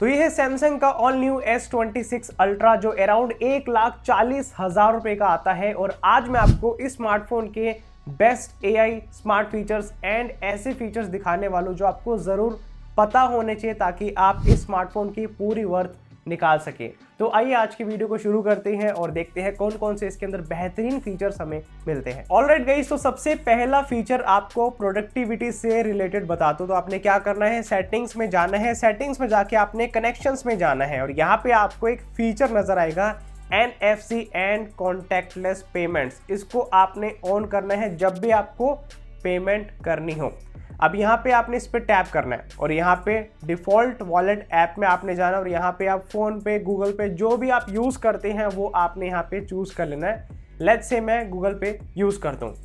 तो ये है सैमसंग का ऑल न्यू S26 अल्ट्रा जो अराउंड 1,40,000 रुपए का आता है। और आज मैं आपको इस स्मार्टफोन के best AI smart features and ऐसे फीचर्स दिखाने वालों जो आपको जरूर पता होने चाहिए ताकि आप इस स्मार्टफोन की पूरी वर्थ निकाल सके। तो आइए आज की वीडियो को शुरू करते हैं और देखते हैं कौन कौन से इसके अंदर बेहतरीन फीचर्स हमें मिलते हैं। ऑलराइट गाइस, तो सबसे पहला फीचर आपको प्रोडक्टिविटी से रिलेटेड बताता हूं। तो आपने क्या करना है, सेटिंग्स में जाना है। सेटिंग्स में जाके आपने कनेक्शंस में जाना है और यहाँ पे आपको एक फीचर नजर आएगा NFC एंड कॉन्टैक्टलेस पेमेंट्स। इसको आपने ऑन करना है जब भी आपको पेमेंट करनी हो। अब यहाँ पे आपने इस पर टैप करना है और यहाँ पे डिफ़ॉल्ट वॉलेट ऐप में आपने जाना और यहाँ पे आप फ़ोन पे, गूगल पे जो भी आप यूज़ करते हैं वो आपने यहाँ पे चूज़ कर लेना है। लेट्स से मैं गूगल पे यूज़ करता हूँ।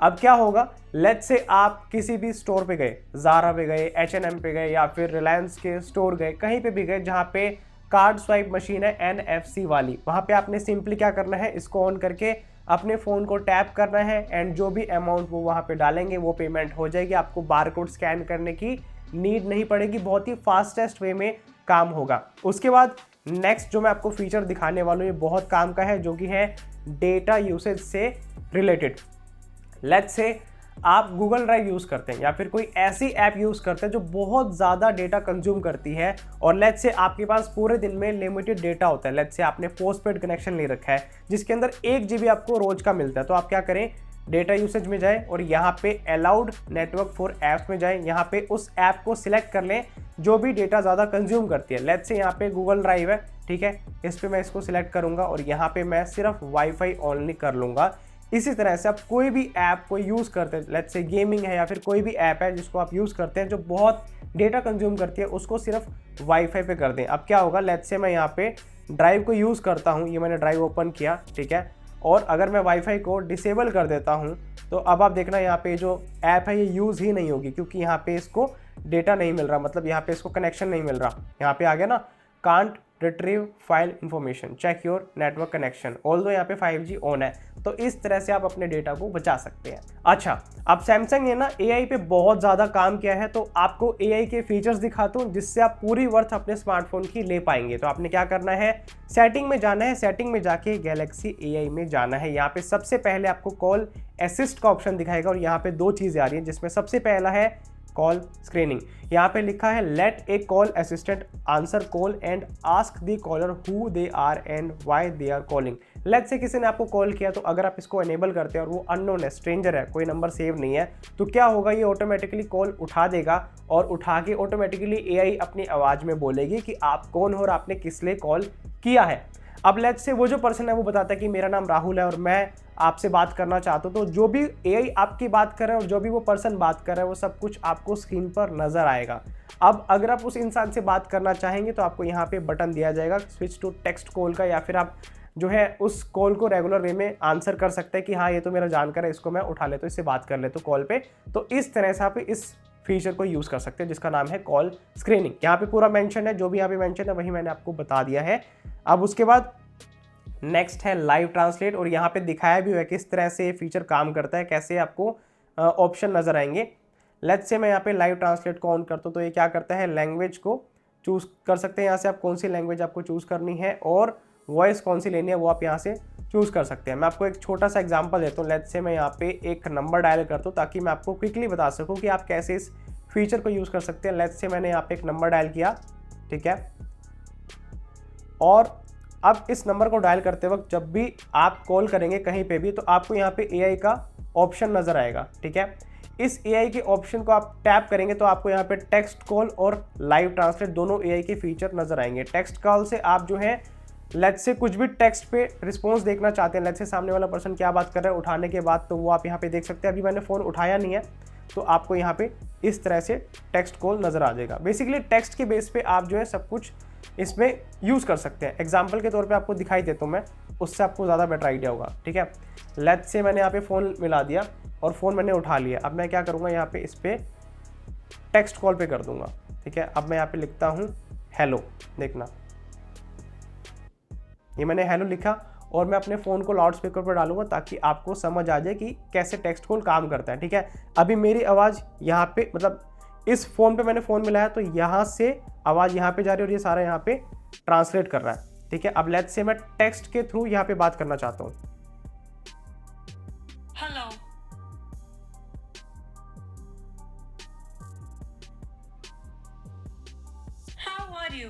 अब क्या होगा, लेट्स से आप किसी भी स्टोर पे गए, ज़ारा पे गए, H&M पे गए या फिर रिलायंस के स्टोर गए, कहीं पे भी गए जहाँ पे कार्ड स्वाइप मशीन है NFC वाली, वहाँ पे आपने सिंपली क्या करना है, इसको ऑन करके अपने फ़ोन को टैप करना है एंड जो भी अमाउंट वो वहाँ पे डालेंगे वो पेमेंट हो जाएगी। आपको बारकोड स्कैन करने की नीड नहीं पड़ेगी, बहुत ही फास्टेस्ट वे में काम होगा। उसके बाद नेक्स्ट जो मैं आपको फीचर दिखाने वाला हूँ ये बहुत काम का है, जो कि है डेटा यूसेज से रिलेटेड। लेट्स से आप गूगल ड्राइव यूज़ करते हैं या फिर कोई ऐसी ऐप यूज़ करते हैं जो बहुत ज़्यादा डेटा कंज्यूम करती है और लेट्स से आपके पास पूरे दिन में लिमिटेड डेटा होता है। लेट्स से आपने पोस्टपेड कनेक्शन ले रखा है जिसके अंदर 1 GB आपको रोज का मिलता है। तो आप क्या करें, डेटा यूसेज में जाएं और यहाँ पे अलाउड नेटवर्क फॉर ऐप्स में जाएं। यहाँ पे उस ऐप को सिलेक्ट कर लें जो भी डेटा ज़्यादा कंज्यूम करती है। लेट्स से यहाँ पे गूगल ड्राइव है, ठीक है, इस पर मैं इसको सिलेक्ट करूँगा और यहाँ पे मैं सिर्फ वाईफाई ऑनली कर लूँगा। इसी तरह से आप कोई भी ऐप को यूज़ करते हैं, लेट्स से गेमिंग है या फिर कोई भी ऐप है जिसको आप यूज़ करते हैं जो बहुत डेटा कंज्यूम करती है, उसको सिर्फ वाईफाई पे कर दें। अब क्या होगा, लेट्स से मैं यहाँ पे ड्राइव को यूज़ करता हूँ, ये मैंने ड्राइव ओपन किया, ठीक है, और अगर मैं वाईफाई को डिसेबल कर देता हूँ तो अब आप देखना यहाँ पे जो ऐप है ये यूज़ ही नहीं होगी क्योंकि यहाँ पे इसको डेटा नहीं मिल रहा, मतलब यहाँ पे इसको कनेक्शन नहीं मिल रहा। यहाँ पे आ गया ना, can't retrieve file information, check your network connection, although यहाँ पे 5G ऑन है। तो इस तरह से आप अपने डेटा को बचा सकते हैं। अच्छा, अब सैमसंग ने ना AI पे बहुत ज़्यादा काम किया है, तो आपको AI के फीचर्स दिखाता हूँ जिससे आप पूरी वर्थ अपने स्मार्टफोन की ले पाएंगे। तो आपने क्या करना है, सेटिंग में जाना है। सेटिंग में जाके गैलेक्सी AI में जाना है। यहाँ पे सबसे पहले आपको कॉल असिस्ट का ऑप्शन दिखाएगा और यहाँ पे 2 चीज़ें आ रही हैं जिसमें सबसे पहला है कॉल स्क्रीनिंग। यहाँ पे लिखा है let a call assistant answer call and ask the caller who they are and why they are calling. Let say किसी ने आपको कॉल किया तो अगर आप इसको एनेबल करते हैं और वो अननोन है, स्ट्रेंजर है, कोई नंबर सेव नहीं है, तो क्या होगा, ये ऑटोमेटिकली कॉल उठा देगा और उठा के ऑटोमेटिकली AI अपनी आवाज़ में बोलेगी कि आप कौन हो और आपने किस लिए कॉल किया है। अब लेट्स से वो जो पर्सन है वो बताता है कि मेरा नाम राहुल है और मैं आपसे बात करना चाहता हूँ, तो जो भी AI आपकी बात कर रहा है और जो भी वो पर्सन बात कर रहा है वो सब कुछ आपको स्क्रीन पर नजर आएगा। अब अगर आप उस इंसान से बात करना चाहेंगे तो आपको यहाँ पे बटन दिया जाएगा स्विच टू टेक्स्ट कॉल का, या फिर आप जो है उस कॉल को रेगुलर वे में आंसर कर सकते हैं कि हाँ ये तो मेरा जानकार है, इसको मैं उठा लेता हूँ, इससे बात कर लेता हूँ कॉल पे। तो इस तरह से आप इस फीचर को यूज़ कर सकते हैं जिसका नाम है कॉल स्क्रीनिंग। यहाँ पे पूरा मेंशन है, जो भी यहाँ पे मेंशन है वही मैंने आपको बता दिया है। अब उसके बाद नेक्स्ट है लाइव ट्रांसलेट और यहाँ पे दिखाया भी हुआ है किस तरह से ये फीचर काम करता है, कैसे आपको ऑप्शन नजर आएंगे। लेट्स से मैं यहाँ पे लाइव ट्रांसलेट को ऑन करता हूँ तो ये क्या करता है, लैंग्वेज को चूज़ कर सकते हैं यहाँ से, आप कौन सी लैंग्वेज आपको चूज़ करनी है और वॉइस कौन सी लेनी है वो आप यहाँ से चूज़ कर सकते हैं। मैं आपको एक छोटा सा एग्जांपल देता हूँ। लेट्स से मैं यहाँ पे एक नंबर डायल करता हूँ ताकि मैं आपको क्विकली बता सकूँ कि आप कैसे इस फीचर को यूज़ कर सकते हैं। लेट्स से मैंने यहाँ पे एक नंबर डायल किया, ठीक है, और अब इस नंबर को डायल करते वक्त जब भी आप कॉल करेंगे कहीं पे भी तो आपको यहाँ पे AI का ऑप्शन नज़र आएगा, ठीक है। इस AI के ऑप्शन को आप टैप करेंगे तो आपको यहाँ पे टेक्स्ट कॉल और लाइव ट्रांसलेट दोनों AI के फीचर नज़र आएंगे। टेक्स्ट कॉल से आप जो है लेट्स से कुछ भी टेक्स्ट पे रिस्पॉन्स देखना चाहते हैं, लेट्स से सामने वाला पर्सन क्या बात कर रहा है उठाने के बाद, तो वो आप यहाँ पे देख सकते हैं। अभी मैंने फ़ोन उठाया नहीं है तो आपको यहाँ पे इस तरह से टेक्स्ट कॉल नज़र आ जाएगा। बेसिकली टेक्स्ट के बेस पे आप जो है सब कुछ इसमें यूज़ कर सकते हैं। एग्जाम्पल के तौर पे आपको दिखाई देता हूँ मैं, उससे आपको ज़्यादा बेटर आइडिया होगा, ठीक है। लेट्स से मैंने यहाँ पे फ़ोन मिला दिया और फ़ोन मैंने उठा लिया। अब मैं क्या करूँगा, यहाँ पे इस पर टेक्स्ट कॉल पे कर दूँगा, ठीक है। अब मैं यहाँ पे लिखता हूँ हेलो, देखना ये मैंने हेलो लिखा और मैं अपने फ़ोन को लाउड स्पीकर पर डालूंगा ताकि आपको समझ आ जाए कि कैसे टेक्स्ट कॉल काम करता है, ठीक है। अभी मेरी आवाज़ यहाँ पे मतलब इस फ़ोन पे मैंने फ़ोन मिलाया तो यहाँ से आवाज़ यहाँ पे जा रही है और ये सारा यहाँ पे ट्रांसलेट कर रहा है, ठीक है। अब लेट्स से मैं टेक्स्ट के थ्रू यहाँ पे बात करना चाहता हूँ। Hello, how are you?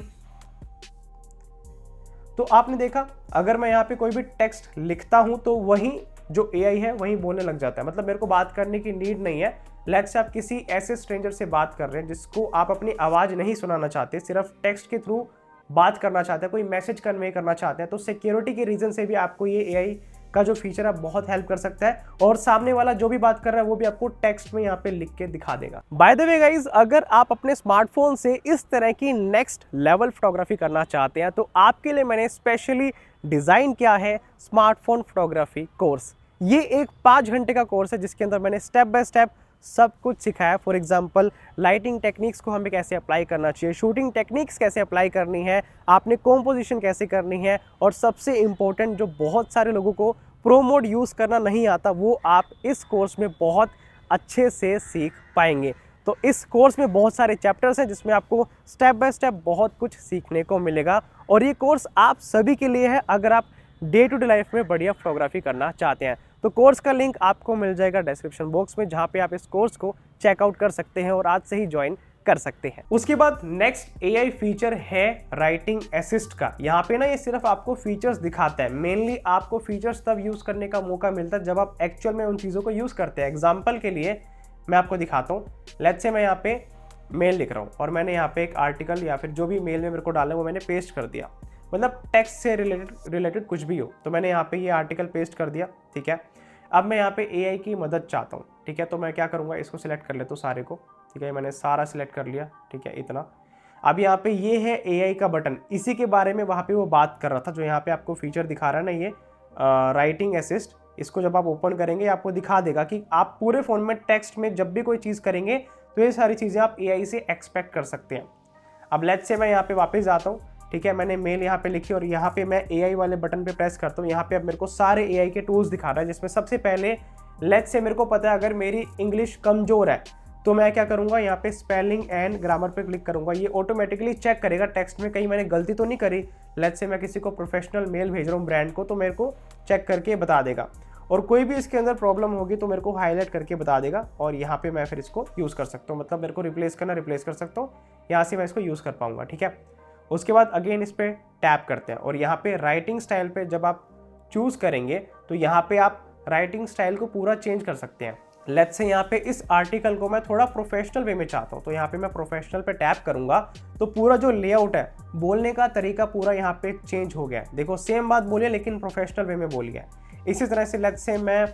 तो आपने देखा, अगर मैं यहाँ पे कोई भी टेक्स्ट लिखता हूँ तो वही जो एआई है वही बोलने लग जाता है। मतलब मेरे को बात करने की नीड नहीं है। लेट्स से आप किसी ऐसे स्ट्रेंजर से बात कर रहे हैं जिसको आप अपनी आवाज़ नहीं सुनाना चाहते, सिर्फ टेक्स्ट के थ्रू बात करना चाहते हैं, कोई मैसेज कन्वे करना चाहते हैं, तो सिक्योरिटी के रीज़न से भी आपको ये एआई का जो फीचर है बहुत हेल्प कर सकता है और सामने वाला जो भी बात कर रहा है वो भी आपको टेक्स्ट में यहाँ पे लिख के दिखा देगा। बाय द वे गाइज, अगर आप अपने स्मार्टफोन से इस तरह की नेक्स्ट लेवल फोटोग्राफी करना चाहते हैं तो आपके लिए मैंने स्पेशली डिज़ाइन किया है स्मार्टफोन फोटोग्राफी कोर्स। ये एक 5 घंटे का कोर्स है जिसके अंदर मैंने स्टेप बाय स्टेप सब कुछ सिखाया। फॉर एग्जांपल, लाइटिंग टेक्निक्स को हमें कैसे अप्लाई करना चाहिए, शूटिंग टेक्निक्स कैसे अप्लाई करनी है, आपने कॉम्पोजिशन कैसे करनी है, और सबसे इम्पोर्टेंट जो बहुत सारे लोगों को प्रो मोड यूज़ करना नहीं आता वो आप इस कोर्स में बहुत अच्छे से सीख पाएंगे। तो इस कोर्स में बहुत सारे चैप्टर्स हैं जिसमें आपको स्टेप बाय स्टेप बहुत कुछ सीखने को मिलेगा और ये कोर्स आप सभी के लिए है अगर आप डे टू डे लाइफ में बढ़िया फोटोग्राफी करना चाहते हैं। तो कोर्स का लिंक आपको मिल जाएगा डिस्क्रिप्शन बॉक्स में, जहाँ पे आप इस कोर्स को चेकआउट कर सकते हैं और आज से ही ज्वाइन कर सकते हैं। उसके बाद नेक्स्ट एआई फीचर है राइटिंग असिस्ट का। यहाँ पे ना ये सिर्फ आपको फीचर्स दिखाता है, मेनली आपको फीचर्स तब यूज करने का मौका मिलता है जब आप एक्चुअल में उन चीज़ों को यूज करते हैं। एग्जाम्पल के लिए मैं आपको दिखाता हूँ। लेट्स से मैं यहाँ पे मेल लिख रहा हूँ और मैंने यहाँ पे एक आर्टिकल या फिर जो भी मेल में मेरे को डालना है वो मैंने पेस्ट कर दिया, मतलब टेक्स्ट से रिलेटेड कुछ भी हो, तो मैंने यहाँ पे ये आर्टिकल पेस्ट कर दिया, ठीक है। अब मैं यहाँ पे एआई की मदद चाहता हूँ, ठीक है। तो मैं क्या करूँगा, इसको सिलेक्ट कर लेता हूँ सारे को, ठीक है। मैंने सारा सिलेक्ट कर लिया, ठीक है, इतना। अब यहाँ पे ये है एआई का बटन, इसी के बारे में वहाँ पे वो बात कर रहा था, जो यहाँ पे आपको फीचर दिखा रहा है ना, ये राइटिंग असिस्ट। इसको जब आप ओपन करेंगे आपको दिखा देगा कि आप पूरे फ़ोन में टेक्स्ट में जब भी कोई चीज़ करेंगे तो ये सारी चीज़ें आप एआई से एक्सपेक्ट कर सकते हैं। अब लेट्स से मैं यहाँ पे वापस जाता हूँ, ठीक है। मैंने मेल यहाँ पे लिखी और यहाँ पे मैं एआई वाले बटन पे प्रेस करता हूँ। यहाँ पे अब मेरे को सारे एआई के टूल्स दिखा रहा है, जिसमें सबसे पहले लेट्स से मेरे को पता है अगर मेरी इंग्लिश कमज़ोर है तो मैं क्या करूँगा, यहाँ पे स्पेलिंग एंड ग्रामर पे क्लिक करूँगा। ये ऑटोमेटिकली चेक करेगा टेक्स्ट में कहीं मैंने गलती तो नहीं करी। लेट्स से मैं किसी को प्रोफेशनल मेल भेज रहा हूँ ब्रांड को, तो मेरे को चेक करके बता देगा, और कोई भी इसके अंदर प्रॉब्लम होगी तो मेरे को हाईलाइट करके बता देगा और यहाँ पे मैं फिर इसको यूज़ कर सकता हूँ। मतलब मेरे को रिप्लेस कर सकता हूँ, यहाँ से मैं इसको यूज़ कर पाऊँगा, ठीक है। उसके बाद अगेन इस पर टैप करते हैं और यहाँ पे राइटिंग स्टाइल पे जब आप चूज़ करेंगे तो यहाँ पे आप राइटिंग स्टाइल को पूरा चेंज कर सकते हैं। लेट्स से यहाँ पे इस आर्टिकल को मैं थोड़ा प्रोफेशनल वे में चाहता हूँ, तो यहाँ पे मैं प्रोफेशनल पे टैप करूँगा तो पूरा जो लेआउट है, बोलने का तरीका पूरा यहाँ पे चेंज हो गया है। देखो सेम बात बोलिए लेकिन प्रोफेशनल वे में बोलिए। इसी तरह से लेट्स से मैं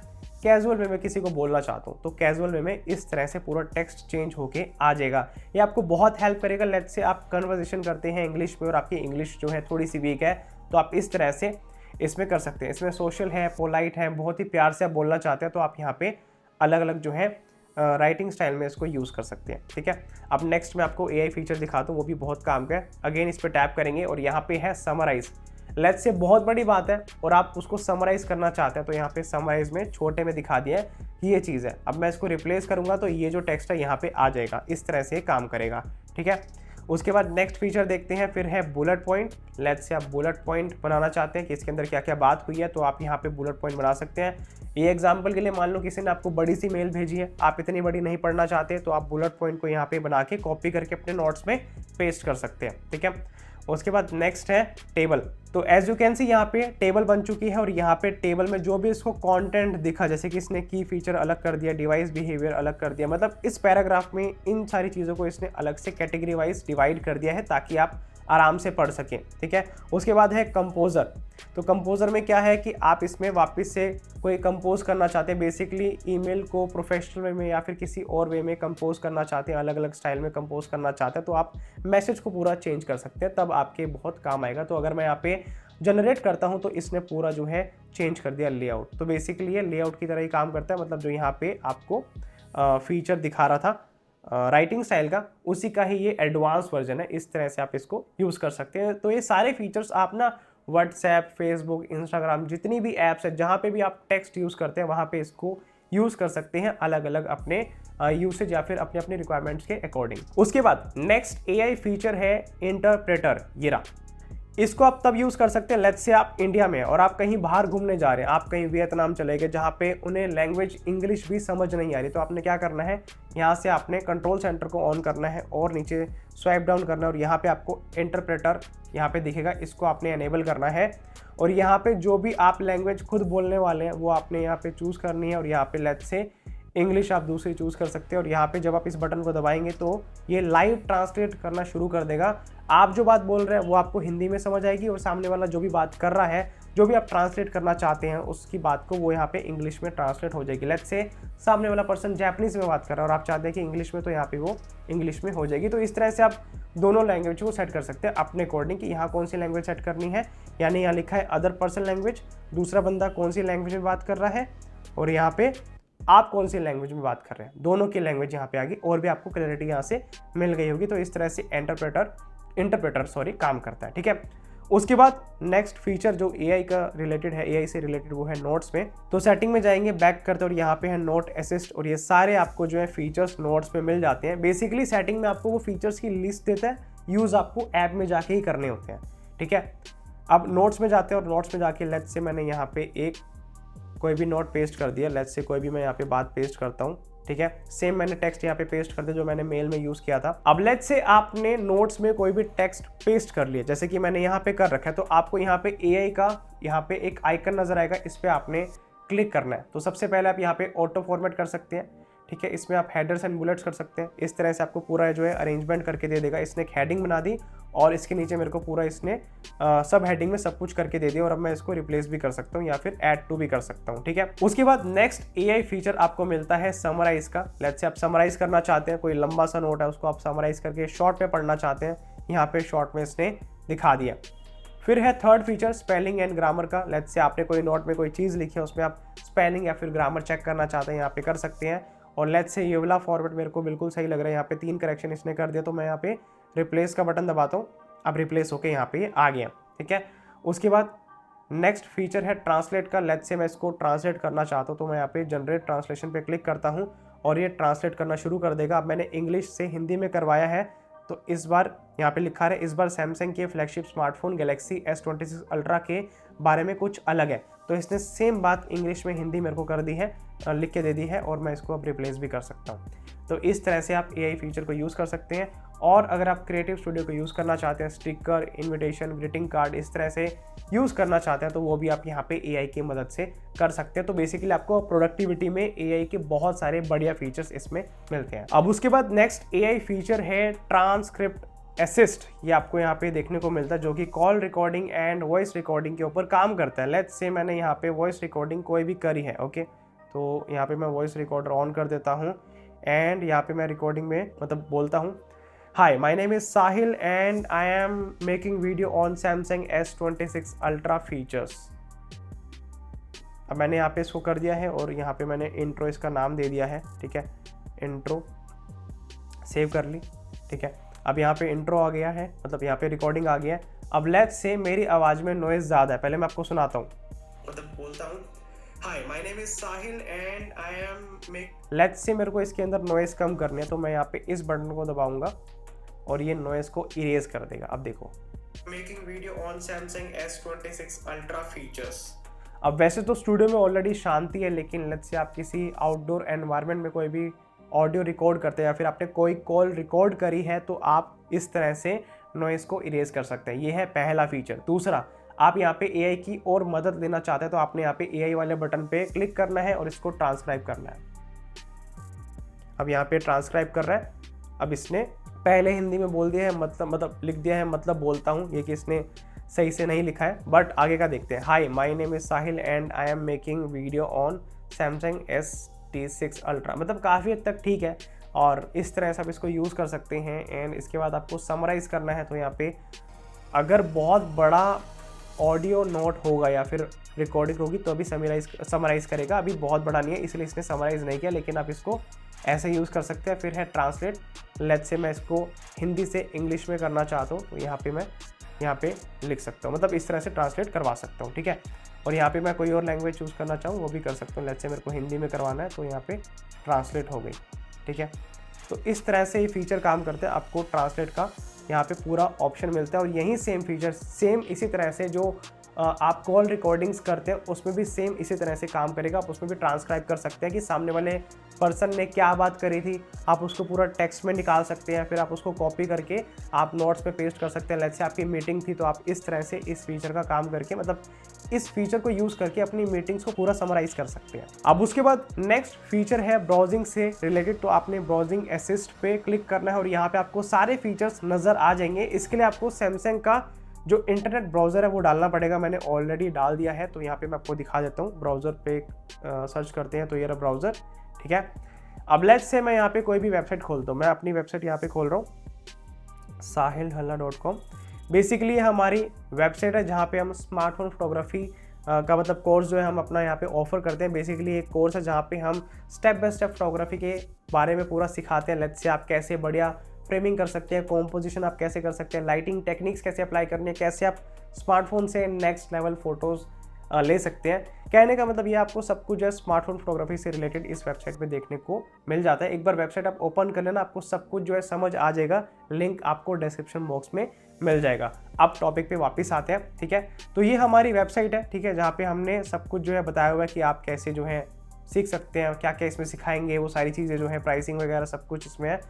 कैजुअल वे में किसी को बोलना चाहता हूँ तो कैजुअल वे में इस तरह से पूरा टेक्स्ट चेंज होके आ जाएगा। ये आपको बहुत हेल्प करेगा। लेट्स से आप कन्वर्सेशन करते हैं इंग्लिश में और आपकी इंग्लिश जो है थोड़ी सी वीक है, तो आप इस तरह से इसमें कर सकते हैं। इसमें सोशल है, पोलाइट है, बहुत ही प्यार से आप बोलना चाहते हैं तो आप यहाँ पे अलग अलग जो है राइटिंग स्टाइल में इसको यूज़ कर सकते हैं, ठीक है। अब नेक्स्ट मैं आपको एआई फीचर दिखाता हूँ, वो भी बहुत काम का है। अगेन इस पर टैप करेंगे और यहाँ पे है समराइज। लेट्स से बहुत बड़ी बात है और आप उसको समराइज करना चाहते हैं तो यहाँ पे समराइज में छोटे में दिखा दिया है कि ये चीज़ है। अब मैं इसको रिप्लेस करूँगा तो ये जो टेक्स्ट है यहाँ पे आ जाएगा, इस तरह से काम करेगा, ठीक है। उसके बाद नेक्स्ट फीचर देखते हैं, फिर है बुलेट पॉइंट। लेट्स से आप बुलेट पॉइंट बनाना चाहते हैं कि इसके अंदर क्या क्या बात हुई है, तो आप यहाँ पे बुलेट पॉइंट बना सकते हैं। ये एग्जांपल के लिए मान लो किसी ने आपको बड़ी सी मेल भेजी है, आप इतनी बड़ी नहीं पढ़ना चाहते, तो आप बुलेट पॉइंट को यहाँ पे बना के कॉपी करके अपने नोट्स में पेस्ट कर सकते हैं, ठीक है। उसके बाद नेक्स्ट है टेबल। तो एज यू कैन सी यहाँ पे टेबल बन चुकी है और यहाँ पे टेबल में जो भी इसको कंटेंट दिखा, जैसे कि इसने की फीचर अलग कर दिया, डिवाइस बिहेवियर अलग कर दिया, मतलब इस पैराग्राफ में इन सारी चीज़ों को इसने अलग से कैटेगरी वाइज डिवाइड कर दिया है ताकि आप आराम से पढ़ सकें, ठीक है। उसके बाद है कंपोज़र। तो कंपोज़र में क्या है कि आप इसमें वापस से कोई कंपोज करना चाहते हैं, बेसिकली ईमेल को प्रोफेशनल वे में या फिर किसी और वे में कंपोज करना चाहते हैं, अलग अलग स्टाइल में कंपोज करना चाहते हैं, तो आप मैसेज को पूरा चेंज कर सकते हैं, तब आपके बहुत काम आएगा। तो अगर मैं यहाँ पे जनरेट करता हूँ तो इसने पूरा जो है चेंज कर दिया लेआउट। तो बेसिकली ये लेआउट की तरह ही काम करता है, मतलब जो यहाँ पे आपको फीचर दिखा रहा था राइटिंग स्टाइल का, उसी का ही ये एडवांस वर्जन है। इस तरह से आप इसको यूज़ कर सकते हैं। तो ये सारे फीचर्स आप ना व्हाट्सएप, फेसबुक, इंस्टाग्राम, जितनी भी ऐप्स है जहाँ पे भी आप टेक्स्ट यूज़ करते हैं वहाँ पे इसको यूज़ कर सकते हैं अलग अलग अपने यूसेज या फिर अपने अपने रिक्वायरमेंट्स के अकॉर्डिंग। उसके बाद नेक्स्ट एआई फीचर है इंटरप्रेटर। ये रहा, इसको आप तब यूज़ कर सकते हैं लेट्स से आप इंडिया में और आप कहीं बाहर घूमने जा रहे हैं, आप कहीं वियतनाम चले गए जहाँ पे उन्हें लैंग्वेज इंग्लिश भी समझ नहीं आ रही, तो आपने क्या करना है, यहाँ से आपने कंट्रोल सेंटर को ऑन करना है और नीचे स्वाइप डाउन करना है और यहाँ पे आपको इंटरप्रेटर यहाँ पे दिखेगा, इसको आपने एनेबल करना है और यहाँ पे जो भी आप लैंग्वेज खुद बोलने वाले हैं वो आपने यहाँ पे चूज़ करनी है और यहाँ पे लेट्स से इंग्लिश आप दूसरी चूज़ कर सकते हैं और यहाँ पे जब आप इस बटन को दबाएंगे तो ये लाइव ट्रांसलेट करना शुरू कर देगा। आप जो बात बोल रहे हैं वो आपको हिंदी में समझ आएगी और सामने वाला जो भी बात कर रहा है, जो भी आप ट्रांसलेट करना चाहते हैं उसकी बात को वो यहाँ पे इंग्लिश में ट्रांसलेट हो जाएगी। लेट्स से सामने वाला पर्सन जापानीज़ में बात कर रहा है और आप चाहते हैं कि इंग्लिश में, तो यहाँ पे वो इंग्लिश में हो जाएगी। तो इस तरह से आप दोनों लैंग्वेज को सेट कर सकते हैं अपने अकॉर्डिंग कि यहाँ कौन सी लैंग्वेज सेट करनी है, यानी यहाँ लिखा है अदर पर्सन लैंग्वेज, दूसरा बंदा कौन सी लैंग्वेज में बात कर रहा है और यहाँ पे आप कौन सी लैंग्वेज में बात कर रहे हैं, दोनों की लैंग्वेज यहाँ पे आ गई और भी आपको क्लैरिटी यहाँ से मिल गई होगी। तो इस तरह से इंटरप्रेटर काम करता है, ठीक है। उसके बाद नेक्स्ट फीचर जो एआई का रिलेटेड है, एआई से रिलेटेड, वो है नोट्स में। तो सेटिंग में जाएंगे, बैक करते और यहाँ पे है नोट असिस्ट और ये सारे आपको जो है फीचर्स नोट्स में मिल जाते हैं। बेसिकली सेटिंग में आपको वो फीचर्स की लिस्ट देता है, यूज़ आपको ऐप में जाके ही करने होते हैं, ठीक है। अब नोट्स में जाते हैं और नोट्स में जाके लेट्स से मैंने यहाँ पे एक कोई भी नोट पेस्ट कर दिया, लेट्स से कोई भी मैं यहाँ पे बात पेस्ट करता हूँ, ठीक है। सेम मैंने टेक्स्ट यहाँ पे पेस्ट कर दिया जो मैंने मेल में यूज़ किया था। अब लेट्स से आपने नोट्स में कोई भी टेक्स्ट पेस्ट कर लिया, जैसे कि मैंने यहाँ पे कर रखा है, तो आपको यहाँ पे एआई का यहाँ पे एक आइकन नजर आएगा, इस पर आपने क्लिक करना है। तो सबसे पहले आप यहाँ पे ऑटो फॉर्मेट कर सकते हैं, ठीक है। इसमें आप हेडर्स एंड बुलेट्स कर सकते हैं, इस तरह से आपको पूरा जो है अरेंजमेंट करके दे देगा। इसने एक हेडिंग बना दी और इसके नीचे मेरे को पूरा इसने सब हेडिंग में सब कुछ करके दे दिया और अब मैं इसको रिप्लेस भी कर सकता हूँ या फिर ऐड टू भी कर सकता हूँ, ठीक है। उसके बाद नेक्स्ट एआई फीचर आपको मिलता है समराइज का। लेट्स से आप समराइज करना चाहते हैं, कोई लंबा सा नोट है उसको आप समराइज करके शॉर्ट में पढ़ना चाहते हैं, यहाँ पे शॉर्ट में इसने दिखा दिया। फिर है third feature spelling and grammar का। लेट्स से आपने कोई नोट में कोई चीज़ लिखी है, उसमें आप स्पेलिंग या फिर ग्रामर चेक करना चाहते हैं, यहाँ पे कर सकते हैं। और लेट्स से ये वाला फॉर्मेट मेरे को बिल्कुल सही लग रहा है, यहाँ पे 3 करेक्शन इसने कर दिया, तो मैं यहाँ पे रिप्लेस का बटन दबाता हूँ, अब रिप्लेस होके यहाँ पे आ गया, ठीक है। उसके बाद नेक्स्ट फीचर है ट्रांसलेट का। लेट्स से मैं इसको ट्रांसलेट करना चाहता हूँ, तो मैं यहाँ पे जनरेट ट्रांसलेशन पे क्लिक करता हूँ और ये ट्रांसलेट करना शुरू कर देगा। अब मैंने इंग्लिश से हिंदी में करवाया है, तो इस बार यहाँ पे लिखा है इस बार सैमसंग के flagship smartphone Galaxy S26 ultra के बारे में कुछ अलग है, तो इसने सेम बात इंग्लिश में हिंदी मेरे को कर दी है, लिख के दे दी है और मैं इसको अब रिप्लेस भी कर सकता हूँ। तो इस तरह से आप एआई फीचर को यूज़ कर सकते हैं। और अगर आप क्रिएटिव स्टूडियो को यूज़ करना चाहते हैं, स्टिकर, इनविटेशन, ग्रीटिंग कार्ड इस तरह से यूज़ करना चाहते हैं, तो वो भी आप यहाँ पे एआई की मदद से कर सकते हैं। तो बेसिकली आपको प्रोडक्टिविटी में एआई के बहुत सारे बढ़िया फीचर्स इसमें मिलते हैं। अब उसके बाद नेक्स्ट एआई फीचर है ट्रांसक्रिप्ट असिस्ट। ये आपको यहाँ पे देखने को मिलता है, जो कि call recording and voice recording के ऊपर काम करता है। लेट्स से मैंने यहाँ पे वॉइस रिकॉर्डिंग कोई भी करी है, ओके, तो यहाँ पे मैं वॉइस रिकॉर्डर ऑन कर देता हूँ एंड यहाँ पे मैं रिकॉर्डिंग में मतलब बोलता हूँ, hi my name is Sahil and I am making video on Samsung S26 ultra features. अब मैंने यहाँ पे इसको कर दिया है और यहाँ पे मैंने इंट्रो इसका नाम दे दिया है, ठीक है, इंट्रो सेव कर ली, ठीक है। अब यहाँ पे इंट्रो आ गया है, मतलब यहाँ पे रिकॉर्डिंग आ गया है। अब लेट्स से मेरी आवाज़ में नॉइज़ ज़्यादा है, पहले मैं आपको सुनाता हूँ, मतलब बोलता हूँ, hi my name is Sahil and I am let's say मेरे को इसके अंदर नॉइज़ कम करनी है, तो मैं यहाँ पे इस बटन को दबाऊंगा और ये नॉइज़ को इरेज कर देगा। अब देखो, making video on Samsung S26 ultra features. अब वैसे तो स्टूडियो में ऑलरेडी शांति है, लेकिन लेट्स से आप किसी आउटडोर एनवायरनमेंट में कोई भी ऑडियो रिकॉर्ड करते हैं या फिर आपने कोई कॉल रिकॉर्ड करी है, तो आप इस तरह से नॉइज़ को इरेज कर सकते हैं। ये है पहला फीचर। दूसरा, आप यहाँ पे एआई की और मदद लेना चाहते हैं, तो आपने यहाँ पे एआई वाले बटन पे क्लिक करना है और इसको ट्रांसक्राइब करना है। अब यहाँ पे ट्रांसक्राइब कर रहा है। अब इसने पहले हिंदी में बोल दिया है, मतलब लिख दिया है, मतलब बोलता हूँ, ये कि इसने सही से नहीं लिखा है, बट आगे का देखते हैं। Hi my name is Sahil and I am making video on Samsung S26 ultra, मतलब काफ़ी हद तक ठीक है। और इस तरह से आप इसको यूज़ कर सकते हैं। एंड इसके बाद आपको समराइज़ करना है, तो यहाँ पे अगर बहुत बड़ा ऑडियो नोट होगा या फिर रिकॉर्डिंग होगी तो अभी समराइज़ करेगा, अभी बहुत बड़ा नहीं है इसलिए इसने समराइज़ नहीं किया, लेकिन आप इसको ऐसे यूज़ कर सकते हैं। फिर है ट्रांसलेट। लेट्स से मैं इसको हिंदी से इंग्लिश में करना चाहता हूँ, तो यहाँ पे मैं यहाँ पे लिख सकता हूँ, मतलब इस तरह से ट्रांसलेट करवा सकता हूँ, ठीक है। और यहाँ पे मैं कोई और लैंग्वेज चूज़ करना चाहूँ वो भी कर सकता हूँ। लेट्स से मेरे को हिंदी में करवाना है, तो यहाँ पे ट्रांसलेट हो गई, ठीक है। तो इस तरह से ये फीचर काम करता है, आपको ट्रांसलेट का यहाँ पे पूरा ऑप्शन मिलता है। और यही सेम फीचर सेम इसी तरह से जो आप कॉल रिकॉर्डिंग्स करते हैं उसमें भी सेम इसी तरह से काम करेगा। आप उसमें भी ट्रांसक्राइब कर सकते हैं कि सामने वाले पर्सन ने क्या बात करी थी, आप उसको पूरा टेक्स्ट में निकाल सकते हैं, फिर आप उसको कॉपी करके आप नोट्स पे पेस्ट कर सकते हैं। लेट्स से आपकी मीटिंग थी तो आप इस तरह से इस फीचर का काम करके, मतलब इस फीचर को यूज़ करके अपनी मीटिंग्स को पूरा समराइज कर सकते हैं। अब उसके बाद नेक्स्ट फीचर है ब्राउजिंग से रिलेटेड। तो आपने ब्राउजिंग असिस्ट पे क्लिक करना है और यहाँ पे आपको सारे फीचर्स नज़र आ जाएंगे। इसके लिए आपको सैमसंग का जो इंटरनेट ब्राउज़र है वो डालना पड़ेगा। मैंने ऑलरेडी डाल दिया है, तो यहाँ पे मैं आपको दिखा देता हूँ। ब्राउज़र पे सर्च करते हैं तो ये रहा ब्राउज़र, ठीक है। अब लेट्स से मैं यहाँ पे कोई भी वेबसाइट खोलता हूँ। मैं अपनी वेबसाइट यहाँ पे खोल रहा हूँ, sahildhalla.com। बेसिकली हमारी वेबसाइट है जहाँ पे हम स्मार्टफोन फोटोग्राफी का मतलब कोर्स जो है हम अपना यहाँ पे ऑफर करते हैं। बेसिकली एक कोर्स है जहाँ पे हम स्टेप बाय स्टेप फोटोग्राफी के बारे में पूरा सिखाते हैं। लेट्स से आप कैसे बढ़िया फ्रेमिंग कर सकते हैं, कॉम्पोजिशन आप कैसे कर सकते हैं, लाइटिंग टेक्निक्स कैसे अप्लाई करनी है, कैसे आप स्मार्टफोन से नेक्स्ट लेवल फोटोज़ ले सकते हैं। कहने का मतलब ये आपको सब कुछ जो है स्मार्टफोन फोटोग्राफी से रिलेटेड इस वेबसाइट पे देखने को मिल जाता है। एक बार वेबसाइट आप ओपन कर लेना, आपको सब कुछ जो है समझ आ जाएगा। लिंक आपको डिस्क्रिप्शन बॉक्स में मिल जाएगा। अब टॉपिक पे वापस आते हैं, ठीक है। तो ये हमारी वेबसाइट है, ठीक है, जहाँ पे हमने सब कुछ जो है बताया हुआ है कि आप कैसे जो है सीख सकते हैं, क्या क्या इसमें सिखाएंगे, वो सारी चीज़ें जो है प्राइसिंग वगैरह सब कुछ इसमें है।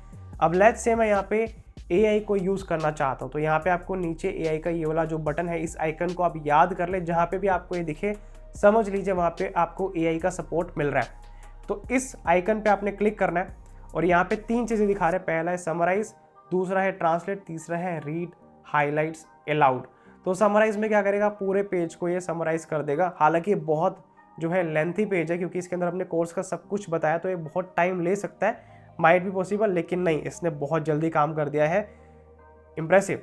अब लेट्स से मैं यहाँ पे AI को यूज़ करना चाहता हूँ, तो यहाँ पे आपको नीचे AI का ये वाला जो बटन है, इस आइकन को आप याद कर ले, जहाँ पे भी आपको ये दिखे समझ लीजिए वहाँ पे आपको AI का सपोर्ट मिल रहा है। तो इस आइकन पे आपने क्लिक करना है और यहाँ पे 3 चीज़ें दिखा रहे हैं। पहला है समराइज, दूसरा है ट्रांसलेट, तीसरा है रीड हाईलाइट्स अलाउड। तो समराइज में क्या करेगा, पूरे पेज को ये समराइज कर देगा। हालांकि बहुत जो है लेंथी पेज है, क्योंकि इसके अंदर अपने कोर्स का सब कुछ बताया, तो ये बहुत टाइम ले सकता है, माइट भी पॉसिबल, लेकिन नहीं, इसने बहुत जल्दी काम कर दिया है। इम्प्रेसिव।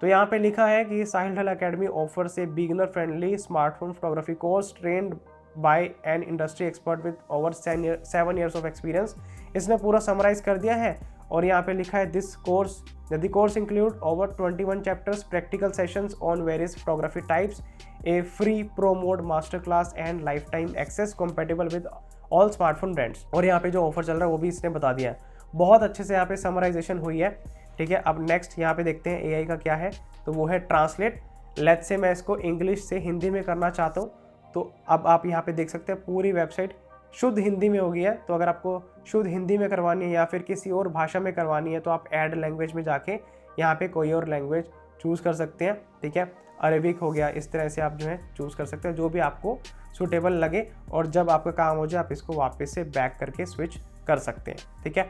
तो यहाँ पे लिखा है कि Sahil Dhala academy offers a beginner friendly smartphone photography course trained by an industry expert with over 7 years of experience. इसने पूरा समराइज कर दिया है और यहाँ पे लिखा है this course the course include over 21 chapters, practical sessions on various photography types, a free pro mode master class and life time access compatible with all smartphone brands. और यहाँ पे जो ऑफर चल रहा है वो भी इसने बता दिया है। बहुत अच्छे से यहाँ पे समराइजेशन हुई है, ठीक है। अब नेक्स्ट यहाँ पे देखते हैं AI का क्या है, तो वो है ट्रांसलेट। लेट्स से मैं इसको इंग्लिश से हिंदी में करना चाहता हूँ, तो अब आप यहाँ पे देख सकते हैं पूरी वेबसाइट शुद्ध हिंदी में हो गई है। तो अगर आपको शुद्ध हिंदी में करवानी है या फिर किसी और भाषा में करवानी है तो आप ऐड लैंग्वेज में जाके यहाँ पे कोई और लैंग्वेज चूज़ कर सकते हैं, ठीक है। अरेबिक हो गया, इस तरह से आप जो है चूज़ कर सकते हैं, जो भी आपको सूटेबल लगे। और जब आपका काम हो जाए आप इसको वापस से बैक करके स्विच कर सकते हैं, ठीक है।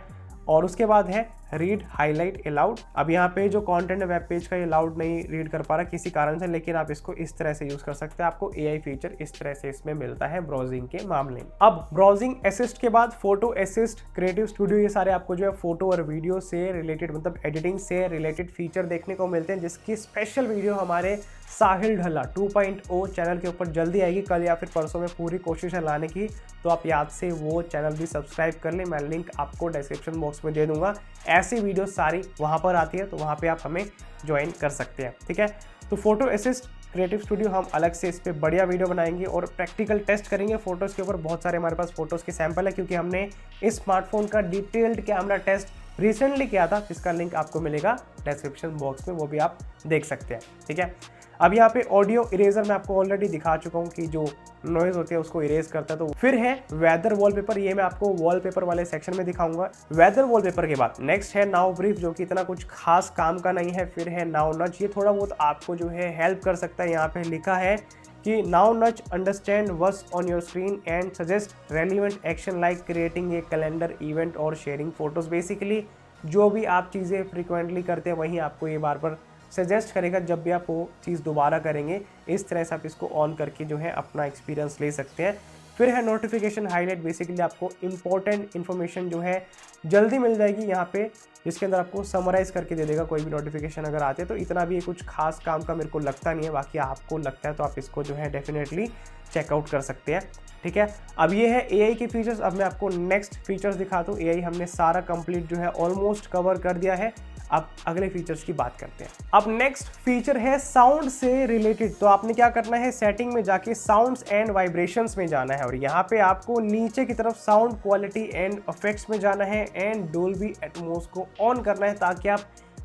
और उसके बाद है रीड हाईलाइट अलाउड। अब यहाँ पे जो कंटेंट है वेब पेज का, ये अलाउड नहीं रीड कर पा रहा किसी कारण से, लेकिन आप इसको इस तरह से यूज़ कर सकते हैं। आपको AI फीचर इस तरह से इसमें मिलता है ब्राउजिंग के मामले में। अब ब्राउजिंग असिस्ट के बाद फोटो असिस्ट, क्रिएटिव स्टूडियो, ये सारे आपको जो है फोटो और वीडियो से रिलेटेड, मतलब एडिटिंग से रिलेटेड फीचर देखने को मिलते हैं, जिसकी स्पेशल वीडियो हमारे साहिल ढाला 2.0 चैनल के ऊपर जल्दी आएगी। कल या फिर परसों में पूरी कोशिश है लाने की, तो आप याद से वो चैनल भी सब्सक्राइब कर लें। मैं लिंक आपको डिस्क्रिप्शन बॉक्स में दे दूंगा। ऐसी वीडियो सारी वहाँ पर आती है, तो वहाँ पे आप हमें ज्वाइन कर सकते हैं, ठीक है। तो फोटो असिस्ट क्रिएटिव स्टूडियो हम अलग से इस पर बढ़िया वीडियो बनाएंगे और प्रैक्टिकल टेस्ट करेंगे फोटोज़ के ऊपर। बहुत सारे हमारे पास फोटोज़ के सैंपल है, क्योंकि हमने इस स्मार्टफोन का डिटेल्ड कैमरा टेस्ट रिसेंटली किया था, जिसका लिंक आपको मिलेगा डिस्क्रिप्शन बॉक्स में, वो भी आप देख सकते हैं, ठीक है। अब यहाँ पे ऑडियो इरेजर मैं आपको ऑलरेडी दिखा चुका हूँ कि जो नॉइज होती है उसको इरेज करता है। तो फिर है वेदर वॉलपेपर, ये मैं आपको वॉलपेपर वाले सेक्शन में दिखाऊंगा। वेदर वॉलपेपर के बाद नेक्स्ट है नाउ ब्रीफ, जो कि इतना कुछ खास काम का नहीं है। फिर है नाउ नच, ये थोड़ा बहुत आपको जो है हेल्प कर सकता है। यहाँ पे लिखा है कि now Nach understand what's on your screen and suggest relevant action like creating a calendar event और शेयरिंग फोटोज। बेसिकली जो भी आप चीज़ें फ्रिक्वेंटली करते हैं वहीं आपको ये बार बार सजेस्ट करेगा जब भी आप वो चीज़ दोबारा करेंगे। इस तरह से आप इसको ऑन करके जो है अपना एक्सपीरियंस ले सकते हैं। फिर है नोटिफिकेशन हाईलाइट, बेसिकली आपको इंपॉर्टेंट इन्फॉर्मेशन जो है जल्दी मिल जाएगी यहाँ पे, जिसके अंदर आपको समराइज़ करके दे देगा कोई भी नोटिफिकेशन अगर आते हैं। तो इतना भी कुछ खास काम का मेरे को लगता नहीं है, बाकी आपको लगता है तो आप इसको जो है डेफिनेटली चेकआउट कर सकते हैं, ठीक है। अब ये है AI के फीचर्स। अब मैं आपको नेक्स्ट फीचर्स दिखाता हूँ। AI हमने सारा कंप्लीट जो है ऑलमोस्ट कवर कर दिया है। अब अगले फीचर्स की बात करते हैं। अब नेक्स्ट फीचर है साउंड से रिलेटेड। तो आपने क्या करना है, सेटिंग में जाके साउंड्स एंड वाइब्रेशंस में जाना है और यहाँ पे आपको नीचे की तरफ साउंड क्वालिटी एंड इफेक्ट्स में जाना है एंड डोल्बी एटमॉस को ऑन करना है ताकि आप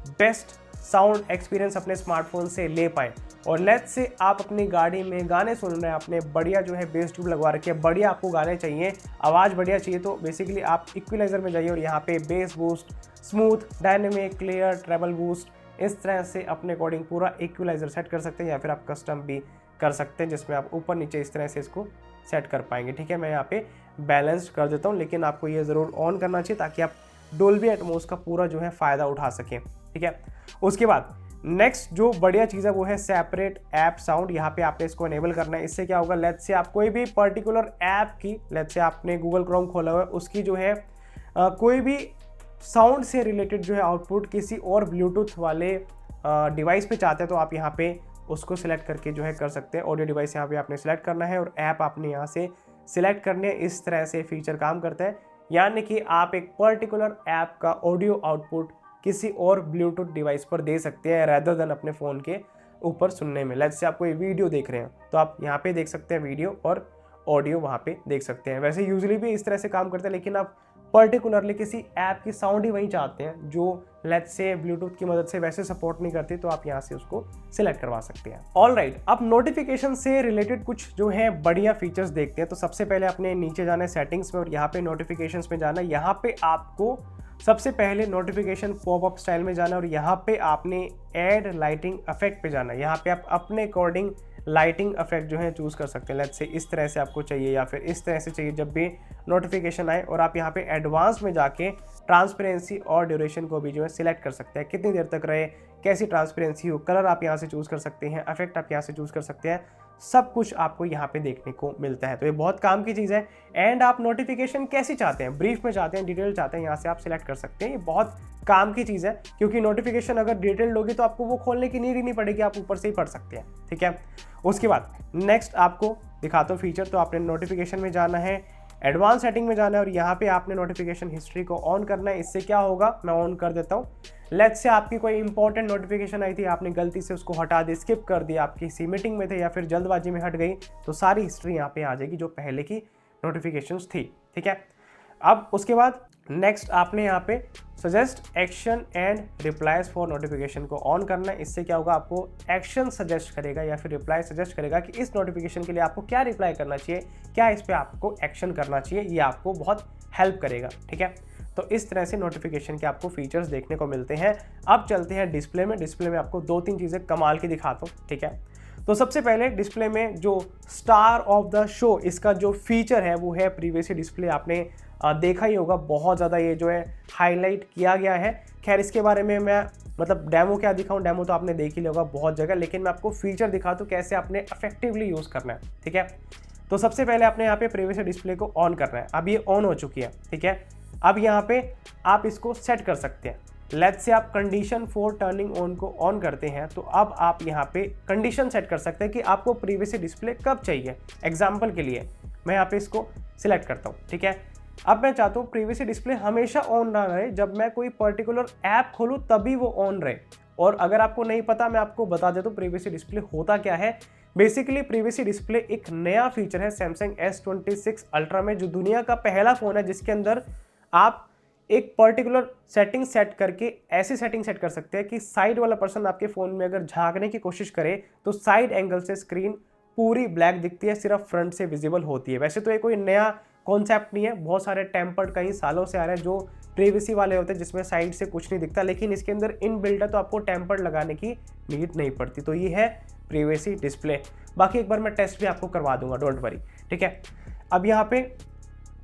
बेस्ट साउंड एक्सपीरियंस अपने स्मार्टफोन से ले पाएँ। और लेट्स से आप अपनी गाड़ी में गाने सुन रहे हैं, आपने बढ़िया जो है बेस ट्यूब लगवा रखी है, बढ़िया आपको गाने चाहिए, आवाज़ बढ़िया चाहिए, तो बेसिकली आप इक्विलाइजर में जाइए और यहाँ पे bass boost, smooth, dynamic, clear, treble boost, इस तरह से अपने अकॉर्डिंग पूरा इक्विलाइजर सेट कर सकते हैं या फिर आप कस्टम भी कर सकते हैं जिसमें आप ऊपर नीचे इस तरह से इसको सेट कर पाएंगे। ठीक है, मैं यहाँ पे बैलेंस कर देता हूँ, लेकिन आपको ये ज़रूर ऑन करना चाहिए ताकि आप डोल्बी एटमॉस का पूरा जो है फ़ायदा उठा सकें। ठीक है, उसके बाद नेक्स्ट जो बढ़िया चीज़ है वो है सेपरेट ऐप साउंड। यहाँ पे आपने इसको इनेबल करना है। इससे क्या होगा, लेट्स से आप कोई भी पर्टिकुलर ऐप की, लेट्स से आपने गूगल क्रोम खोला हुआ है, उसकी जो है कोई भी साउंड से रिलेटेड जो है आउटपुट किसी और ब्लूटूथ वाले डिवाइस पे चाहते हैं तो आप यहाँ पे उसको सिलेक्ट करके जो है कर सकते हैं। ऑडियो डिवाइस यहाँ पे आपने सिलेक्ट करना है और ऐप आपने यहाँ से सिलेक्ट करनी है। इस तरह से फीचर काम करता है, यानी कि आप एक पर्टिकुलर ऐप का ऑडियो आउटपुट किसी और ब्लूटूथ डिवाइस पर दे सकते हैं रैदर देन अपने फ़ोन के ऊपर सुनने में। लेट्स से आप कोई वीडियो देख रहे हैं तो आप यहाँ पे देख सकते हैं वीडियो और ऑडियो वहाँ पे देख सकते हैं। वैसे यूजुअली भी इस तरह से काम करते हैं, लेकिन आप पर्टिकुलरली किसी ऐप की साउंड ही वही चाहते हैं जो लेट्स से ब्लूटूथ की मदद से वैसे सपोर्ट नहीं करती, तो आप यहाँ से उसको सिलेक्ट करवा सकते हैं। ऑलराइट, अब नोटिफिकेशन से रिलेटेड कुछ जो है बढ़िया फीचर्स देखते हैं। तो सबसे पहले अपने नीचे जाना है सेटिंग्स में और यहाँ पे नोटिफिकेशंस में जाना है। यहाँ पे आपको सबसे पहले नोटिफिकेशन पॉपअप स्टाइल में जाना है और यहाँ पे आपने ऐड लाइटिंग इफेक्ट पे जाना है। यहाँ पे आप अपने अकॉर्डिंग लाइटिंग इफेक्ट जो है चूज़ कर सकते हैं। लेट्स से इस तरह से आपको चाहिए या फिर इस तरह से चाहिए जब भी नोटिफिकेशन आए। और आप यहाँ पे एडवांस में जाके ट्रांसपेरेंसी और ड्यूरेशन को भी जो है सिलेक्ट कर सकते हैं, कितनी देर तक रहे, कैसी ट्रांसपेरेंसी हो, कलर आप यहाँ से चूज़ कर सकते हैं, इफेक्ट आप यहाँ से चूज़ कर सकते हैं, सब कुछ आपको यहाँ पे देखने को मिलता है। तो ये बहुत काम की चीज़ है। एंड आप नोटिफिकेशन कैसी चाहते हैं, ब्रीफ में चाहते हैं, डिटेल चाहते हैं, यहाँ से आप सिलेक्ट कर सकते हैं। ये बहुत काम की चीज़ है क्योंकि नोटिफिकेशन अगर डिटेल्ड होगी तो आपको वो खोलने की नीड ही नहीं पड़ेगी, आप ऊपर से ही पढ़ सकते हैं। ठीक है, उसके बाद नेक्स्ट आपको दिखाता हूँ फीचर। तो आपने नोटिफिकेशन में जाना है, एडवांस सेटिंग में जाना है और यहाँ पे आपने नोटिफिकेशन हिस्ट्री को ऑन करना है। इससे क्या होगा, मैं ऑन कर देता हूँ। लेट्स से आपकी कोई इंपॉर्टेंट नोटिफिकेशन आई थी, आपने गलती से उसको हटा दी, स्किप कर दिया, आप किसी मीटिंग में थे या फिर जल्दबाजी में हट गई, तो सारी हिस्ट्री यहाँ पे आ जाएगी जो पहले की नोटिफिकेशंस थी। ठीक है, अब उसके बाद नेक्स्ट आपने यहाँ पे suggest action and replies for notification को ऑन करना है। इससे क्या होगा, आपको एक्शन सजेस्ट करेगा या फिर रिप्लाई सजेस्ट करेगा कि इस नोटिफिकेशन के लिए आपको क्या रिप्लाई करना चाहिए, क्या इस पर आपको एक्शन करना चाहिए, ये आपको बहुत हेल्प करेगा। ठीक है, तो इस तरह से नोटिफिकेशन के आपको फीचर्स देखने को मिलते हैं। अब चलते हैं डिस्प्ले में। डिस्प्ले में आपको 2-3 चीज़ें कमाल की दिखाता हूँ। ठीक है, तो सबसे पहले डिस्प्ले में जो स्टार ऑफ द शो इसका जो फीचर है वो है प्रीवियसली डिस्प्ले। आपने देखा ही होगा, बहुत ज़्यादा ये जो है हाईलाइट किया गया है। खैर इसके बारे में मैं मतलब डेमो क्या दिखाऊं, डेमो तो आपने देख ही लिया होगा बहुत जगह, लेकिन मैं आपको फीचर दिखाता हूँ कैसे आपने इफेक्टिवली यूज़ करना है। ठीक है, तो सबसे पहले आपने यहाँ पे प्रीवियसली डिस्प्ले को ऑन करना है। अब ये ऑन हो चुकी है। ठीक है, अब यहाँ पे आप इसको सेट कर सकते हैं। लेट्स से आप कंडीशन फॉर टर्निंग ऑन को ऑन करते हैं तो अब आप यहाँ पे कंडीशन सेट कर सकते हैं कि आपको प्रीवियसली डिस्प्ले कब चाहिए। एग्जाम्पल के लिए मैं यहाँ पे इसको सिलेक्ट करता हूँ। ठीक है, अब मैं चाहता हूँ प्रीवियसली डिस्प्ले हमेशा ऑन ना रहे, जब मैं कोई पर्टिकुलर ऐप खोलूँ तभी वो ऑन रहे। और अगर आपको नहीं पता, मैं आपको बता देता हूँ प्रीवियसली डिस्प्ले होता क्या है। बेसिकली प्रीवियसली डिस्प्ले एक नया फीचर है सैमसंग S26 अल्ट्रा में, जो दुनिया का पहला फ़ोन है जिसके अंदर आप एक पर्टिकुलर सेटिंग सेट करके ऐसी सेटिंग सेट कर सकते हैं कि साइड वाला पर्सन आपके फ़ोन में अगर झांकने की कोशिश करे तो साइड एंगल से स्क्रीन पूरी ब्लैक दिखती है, सिर्फ फ्रंट से विजिबल होती है। वैसे तो ये कोई नया कॉन्सेप्ट नहीं है, बहुत सारे टेम्पर्ड कई सालों से आ रहे हैं जो प्रीवियसी वाले होते हैं जिसमें साइड से कुछ नहीं दिखता, लेकिन इसके अंदर इन बिल्ट है तो आपको टेम्पर्ड लगाने की नीड नहीं पड़ती। तो ये है प्रीवियसी डिस्प्ले। बाकी एक बार मैं टेस्ट भी आपको करवा दूंगा, डोंट वरी। ठीक है, अब यहाँ पे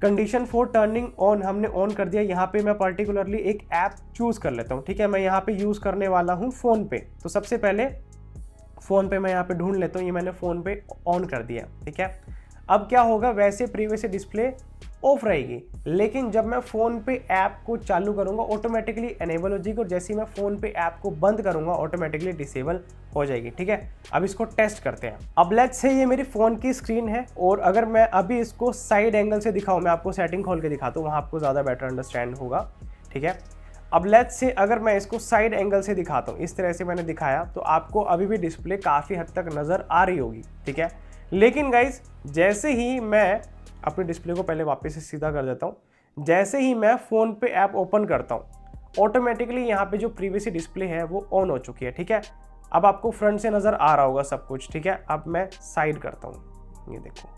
कंडीशन फॉर टर्निंग ऑन हमने ऑन कर दिया। यहाँ पे मैं पर्टिकुलरली एक ऐप चूज़ कर लेता हूँ। ठीक है, मैं यहाँ पे यूज़ करने वाला हूँ फ़ोन पे। तो सबसे पहले फ़ोन पे मैं यहाँ पे ढूंढ लेता हूँ, ये मैंने फ़ोन पे ऑन कर दिया। ठीक है, अब क्या होगा, वैसे प्रीवियसली डिस्प्ले ऑफ रहेगी, लेकिन जब मैं फ़ोन पे ऐप को चालू करूँगा ऑटोमेटिकली एनेबल हो जाएगी और जैसे ही मैं फ़ोन पे ऐप को बंद करूँगा ऑटोमेटिकली डिसेबल हो जाएगी। ठीक है, अब इसको टेस्ट करते हैं। अब लेट्स से ये मेरी फ़ोन की स्क्रीन है और अगर मैं अभी इसको साइड एंगल से दिखाऊँ, मैं आपको सेटिंग खोल के दिखाता हूँ, वहाँ आपको ज़्यादा बेटर अंडरस्टैंड होगा। ठीक है, अब लेट्स से अगर मैं इसको साइड एंगल से दिखाता हूँ, इस तरह से मैंने दिखाया, तो आपको अभी भी डिस्प्ले काफ़ी हद तक नज़र आ रही होगी, ठीक है। लेकिन गाइज जैसे ही मैं अपने डिस्प्ले को पहले वापस से सीधा कर देता हूँ, जैसे ही मैं फ़ोन पे ऐप ओपन करता हूँ, ऑटोमेटिकली यहाँ पे जो प्रीवियस डिस्प्ले है वो ऑन हो चुकी है, ठीक है। अब आपको फ्रंट से नज़र आ रहा होगा सब कुछ, ठीक है। अब मैं साइड करता हूँ, ये देखो,